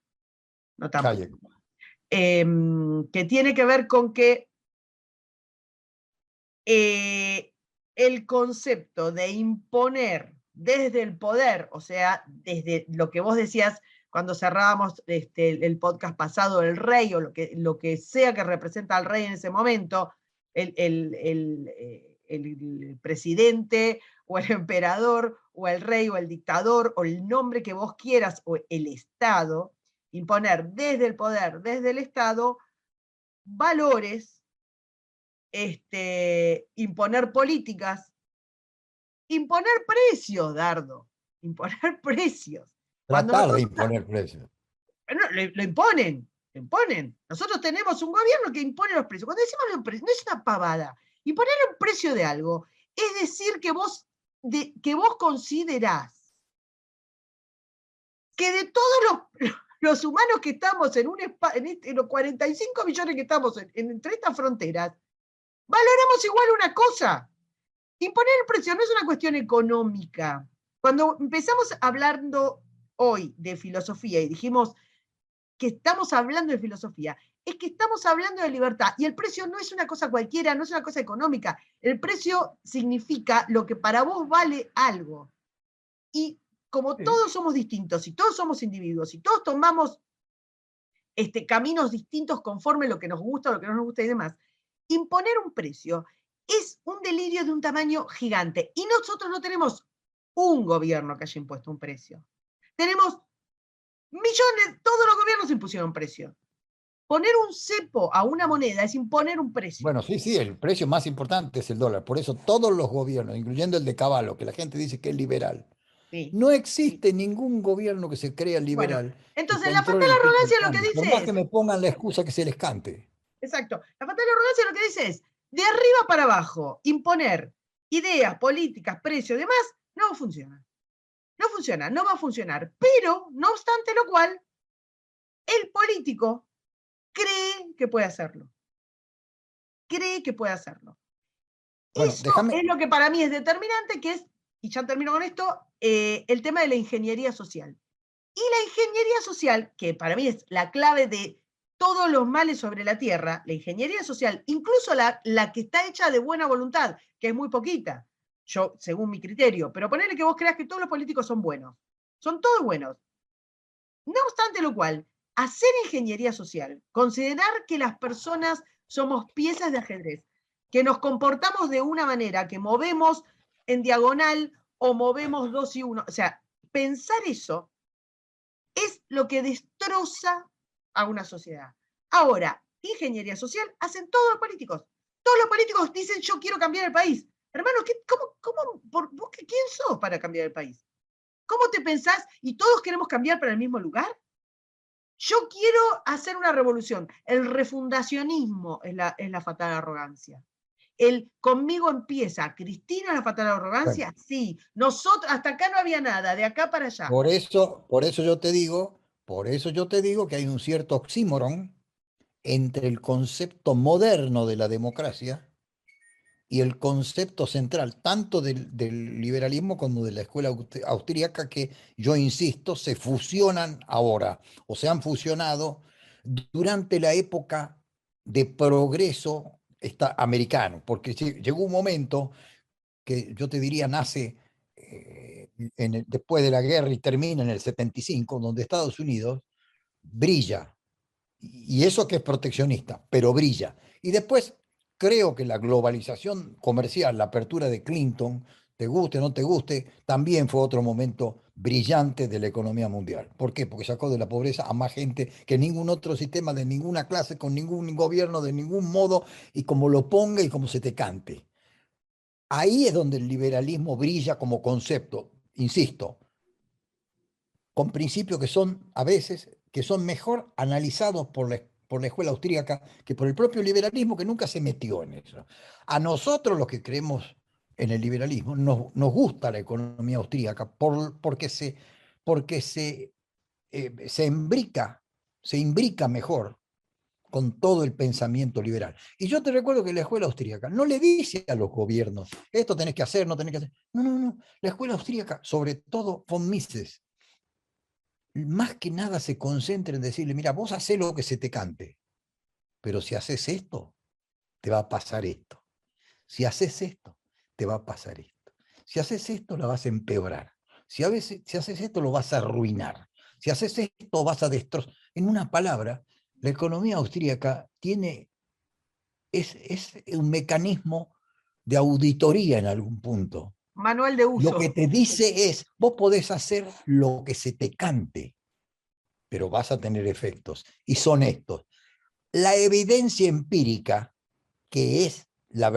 no tan Hayek. pequeña, que tiene que ver con que el concepto de imponer desde el poder, o sea, desde lo que vos decías cuando cerrábamos el podcast pasado, el rey o lo que sea que representa al rey en ese momento, el presidente o el emperador o el rey o el dictador o el nombre que vos quieras o el Estado, imponer desde el poder, desde el Estado, valores, imponer políticas, imponer precios, Dardo, imponer precios. Cuando Tratar de nosotros, imponer precios. no, lo imponen, lo imponen. Nosotros tenemos un gobierno que impone los precios. Cuando decimos un precio, no es una pavada. Imponer un precio de algo es decir que vos considerás que de todos los humanos que estamos en los 45 millones que estamos entre estas fronteras, valoramos igual una cosa. Imponer el precio no es una cuestión económica. Cuando empezamos hablando hoy de filosofía y dijimos que estamos hablando de filosofía, es que estamos hablando de libertad. Y el precio no es una cosa cualquiera, no es una cosa económica. El precio significa lo que para vos vale algo. Y como Sí. todos somos distintos y todos somos individuos y todos tomamos caminos distintos conforme lo que nos gusta, lo que no nos gusta y demás, imponer un precio es un delirio de un tamaño gigante. Y nosotros no tenemos un gobierno que haya impuesto un precio. Tenemos millones, todos los gobiernos impusieron precio. Poner un cepo a una moneda es imponer un precio. Bueno, sí, sí, el precio más importante es el dólar. Por eso todos los gobiernos, incluyendo el de Caballo, que la gente dice que es liberal, Sí, no sí. existe ningún gobierno que se crea Bueno, liberal que entonces la controle fatal el tipo de arrogancia lo que cambio, por dice más que es, me pongan la excusa que se les cante. exacto, la fatal arrogancia lo que dice es, de arriba para abajo, imponer ideas, políticas, precios, demás, no funciona. No funciona, no va a funcionar. Pero, no obstante lo cual, el político cree que puede hacerlo. Cree que puede hacerlo. Bueno, Eso déjame, es lo que para mí es determinante, que es, y ya termino con esto, el tema de la ingeniería social. Y la ingeniería social, que para mí es la clave de todos los males sobre la tierra, la ingeniería social, incluso la que está hecha de buena voluntad, que es muy poquita, yo, según mi criterio, pero ponele que vos creas que todos los políticos son buenos. Son todos buenos. No obstante lo cual, hacer ingeniería social, considerar que las personas somos piezas de ajedrez, que nos comportamos de una manera, que movemos en diagonal o movemos dos y uno, o sea, pensar eso es lo que destroza a una sociedad. Ahora, ingeniería social hacen todos los políticos. Todos los políticos dicen yo quiero cambiar el país. Hermano, ¿vos quién sos para cambiar el país? ¿Cómo te pensás? ¿Y todos queremos cambiar para el mismo lugar? Yo quiero hacer una revolución. El refundacionismo es la fatal arrogancia. El conmigo empieza. ¿Cristina la fatal bueno, arrogancia? Sí. Nosotros, hasta acá no había nada, de acá para allá. por eso yo te digo, por eso yo te digo que hay un cierto oxímoron entre el concepto moderno de la democracia y el concepto central, tanto del liberalismo como de la escuela austríaca, que yo insisto, se fusionan ahora o se han fusionado durante la época de progreso americano, porque llegó un momento que yo te diría nace después de la guerra y termina en el 75, donde Estados Unidos brilla, y eso que es proteccionista, pero brilla. Y después creo que la globalización comercial, la apertura de Clinton, te guste o no te guste, también fue otro momento brillante de la economía mundial. ¿Por qué? Porque sacó de la pobreza a más gente que ningún otro sistema de ninguna clase, con ningún gobierno, de ningún modo, y como lo ponga y como se te cante. Ahí es donde el liberalismo brilla como concepto, insisto, con principios que son, a veces, que son mejor analizados por la escuela austríaca que por el propio liberalismo, que nunca se metió en eso. A nosotros, los que creemos en el liberalismo, nos gusta la economía austríaca porque se imbrica mejor con todo el pensamiento liberal. Y yo te recuerdo que la escuela austríaca no le dice a los gobiernos, esto tenés que hacer, no tenés que hacer. No, no, no. La escuela austríaca, sobre todo von Mises, más que nada se concentra en decirle, mira, vos hacés lo que se te cante, pero si haces esto, te va a pasar esto. Si haces esto, te va a pasar esto. Si haces esto, la vas a empeorar. Si haces esto, lo vas a arruinar. Si haces esto, vas a destrozar. En una palabra, la economía austríaca es un mecanismo de auditoría en algún punto. Manual de Lo que uso. te dice es, vos podés hacer lo que se te cante, pero vas a tener efectos. Y son estos. La evidencia empírica, que es el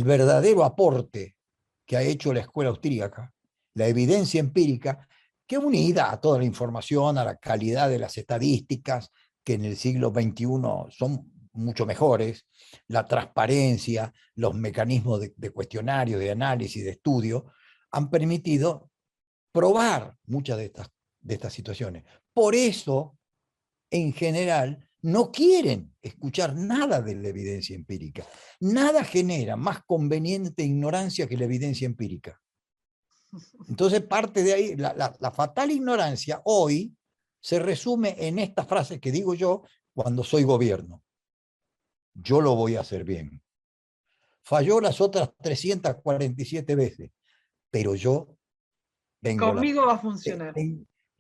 verdadero aporte que ha hecho la escuela austríaca, la evidencia empírica, que unida a toda la información, a la calidad de las estadísticas, que en el siglo XXI son mucho mejores, la transparencia, los mecanismos de cuestionario, de análisis, de estudio, han permitido probar muchas de estas situaciones. Por eso, en general, no quieren escuchar nada de la evidencia empírica. Nada genera más conveniente ignorancia que la evidencia empírica. Entonces, parte de ahí, la fatal ignorancia hoy se resume en estas frases que digo yo cuando soy gobierno. Yo lo voy a hacer bien. Falló las otras 347 veces, pero yo tengo Conmigo va a funcionar.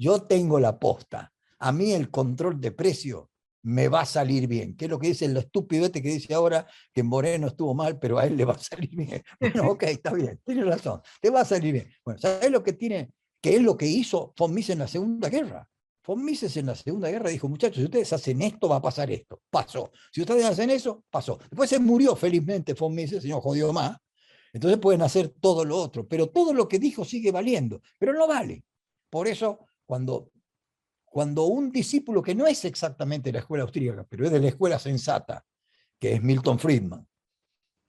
yo tengo la posta. A mí el control de precio me va a salir bien. ¿Qué es lo que dice el estúpido este que dice ahora que Moreno estuvo mal, pero a él le va a salir bien? Bueno, ok, está bien, tiene razón, te va a salir bien. Bueno, ¿sabes lo que tiene? Que es lo que hizo von Mises en la Segunda Guerra. Von Mises en la Segunda Guerra dijo, muchachos, si ustedes hacen esto, va a pasar esto. Pasó. Si ustedes hacen eso, pasó. Después se murió felizmente von Mises, señor jodió más. Entonces pueden hacer todo lo otro, pero todo lo que dijo sigue valiendo, pero no vale. Por eso, cuando un discípulo que no es exactamente de la escuela austríaca, pero es de la escuela sensata, que es Milton Friedman,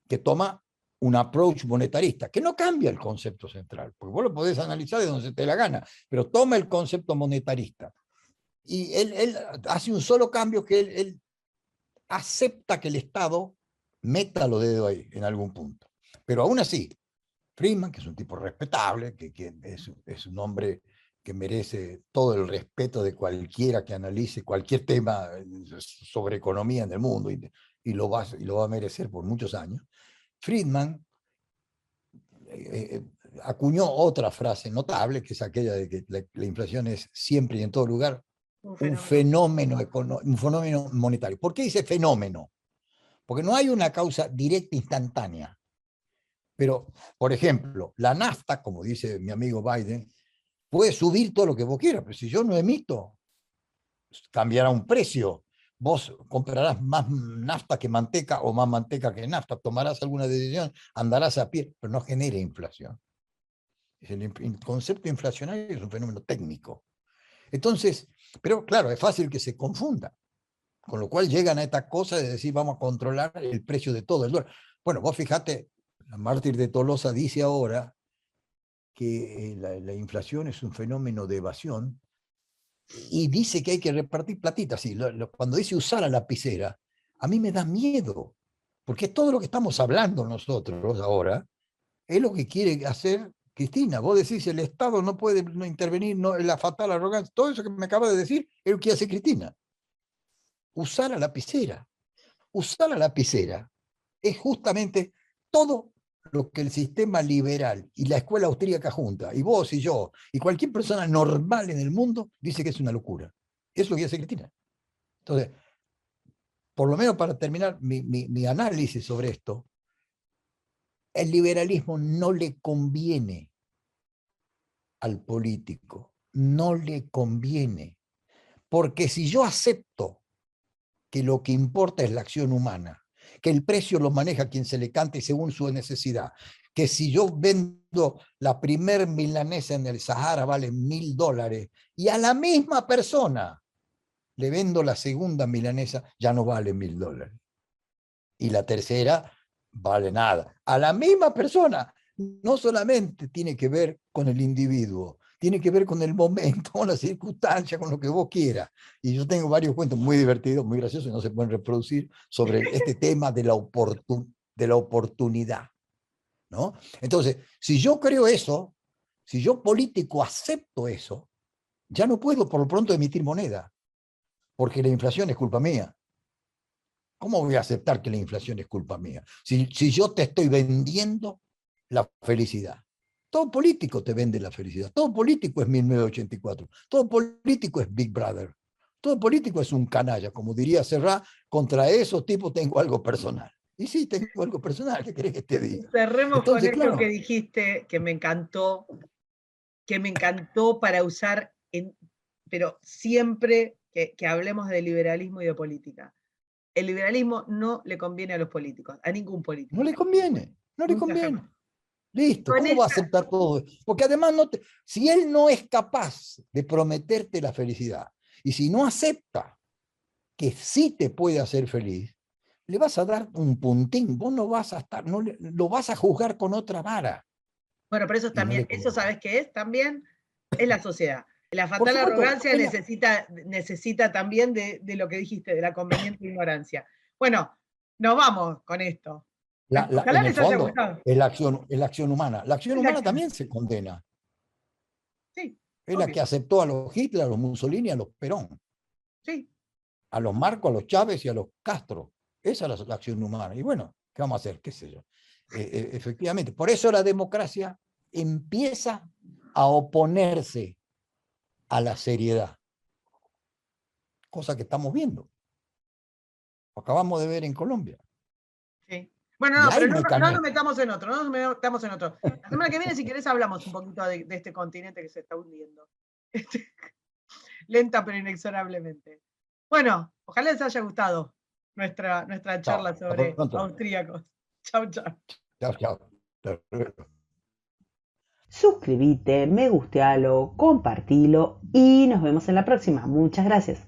que toma un approach monetarista, que no cambia el concepto central, porque vos lo podés analizar de donde se te dé la gana, pero toma el concepto monetarista. Y él hace un solo cambio, que él acepta que el Estado meta los dedos ahí en algún punto. Pero aún así, Friedman, que es un tipo respetable, que es un hombre que merece todo el respeto de cualquiera que analice cualquier tema sobre economía en el mundo, y lo va a merecer por muchos años. Friedman acuñó otra frase notable, que es aquella de que la inflación es siempre y en todo lugar un fenómeno monetario. ¿Por qué dice fenómeno? Porque no hay una causa directa instantánea. Pero, por ejemplo, la nafta, como dice mi amigo Biden, puede subir todo lo que vos quieras, pero si yo no emito, cambiará un precio. Vos comprarás más nafta que manteca o más manteca que nafta, tomarás alguna decisión, andarás a pie, pero no genera inflación. El concepto inflacionario es un fenómeno técnico. Entonces, pero claro, es fácil que se confunda, con lo cual llegan a esta cosa de decir vamos a controlar el precio de todo el dólar. Bueno, vos fíjate, la mártir de Tolosa dice ahora que la inflación es un fenómeno de evasión, y dice que hay que repartir platitas. Sí, cuando dice usar la lapicera, a mí me da miedo, porque todo lo que estamos hablando nosotros ahora es lo que quiere hacer Cristina. Vos decís, el Estado no puede no intervenir, no, la fatal arrogancia, todo eso que me acaba de decir es lo que hace Cristina. Usar la lapicera. Usar la lapicera es justamente todo lo que el sistema liberal y la escuela austríaca junta, y vos y yo, y cualquier persona normal en el mundo, dice que es una locura. Eso es lo que hace Cristina. Entonces, por lo menos para terminar mi análisis sobre esto, el liberalismo no le conviene al político, no le conviene, porque si yo acepto que lo que importa es la acción humana, que el precio lo maneja quien se le cante según su necesidad, que si yo vendo la primer milanesa en el Sahara vale $1000 y a la misma persona le vendo la segunda milanesa, ya no vale $1000. Y la tercera vale nada. A la misma persona, no solamente tiene que ver con el individuo, tiene que ver con el momento, con la circunstancia, con lo que vos quieras. Y yo tengo varios cuentos muy divertidos, muy graciosos, y no se pueden reproducir, sobre este tema de la oportunidad, ¿no? Entonces, si yo creo eso, si yo político acepto eso, ya no puedo por lo pronto emitir moneda, porque la inflación es culpa mía. ¿Cómo voy a aceptar que la inflación es culpa mía? Si yo te estoy vendiendo la felicidad. Todo político te vende la felicidad. Todo político es 1984. Todo político es Big Brother. Todo político es un canalla. Como diría Serrat, contra esos tipos tengo algo personal. Y sí, tengo algo personal. ¿Qué querés que te diga? Cerremos con Entonces, esto que claro, dijiste, que me encantó para usar, pero siempre que hablemos de liberalismo y de política. El liberalismo no le conviene a los políticos, a ningún no político. le conviene. No le Nunca jamás. conviene. Listo, Con ¿cómo va a esta, aceptar todo? Porque además, si él no es capaz de prometerte la felicidad, y si no acepta que sí te puede hacer feliz, le vas a dar un puntín, vos no vas a estar, lo vas a juzgar con otra vara. bueno, pero eso Y no también, le eso conviene. sabes qué es también, es la sociedad. La Por fatal supuesto, arrogancia necesita también de lo que dijiste, de la conveniente ignorancia. Bueno, nos vamos con esto. Ojalá en el les haya fondo gustado. es la acción humana. La acción Es la humana acción. también se condena. Sí, Es la obvio. que aceptó a los Hitler, a los Mussolini, a los Perón, Sí, a los Marcos, a los Chávez y a los Castro. Esa es la acción humana. Y bueno, ¿qué vamos a hacer? ¿Qué sé yo? Efectivamente. Por eso la democracia empieza a oponerse a la seriedad, cosa que estamos viendo. Lo acabamos de ver en Colombia. sí. Bueno, Y no, pero hay no nos mecanismos. metamos en otro, no nos metamos en otro. La semana que viene, si querés, hablamos un poquito de este continente que se está hundiendo. Lenta pero inexorablemente. Bueno, ojalá les haya gustado nuestra Chao. charla Hasta sobre pronto. austríacos. Chau, chau. Chao, chao. Hasta luego. Suscríbete, me gustealo, compartilo y nos vemos en la próxima. Muchas gracias.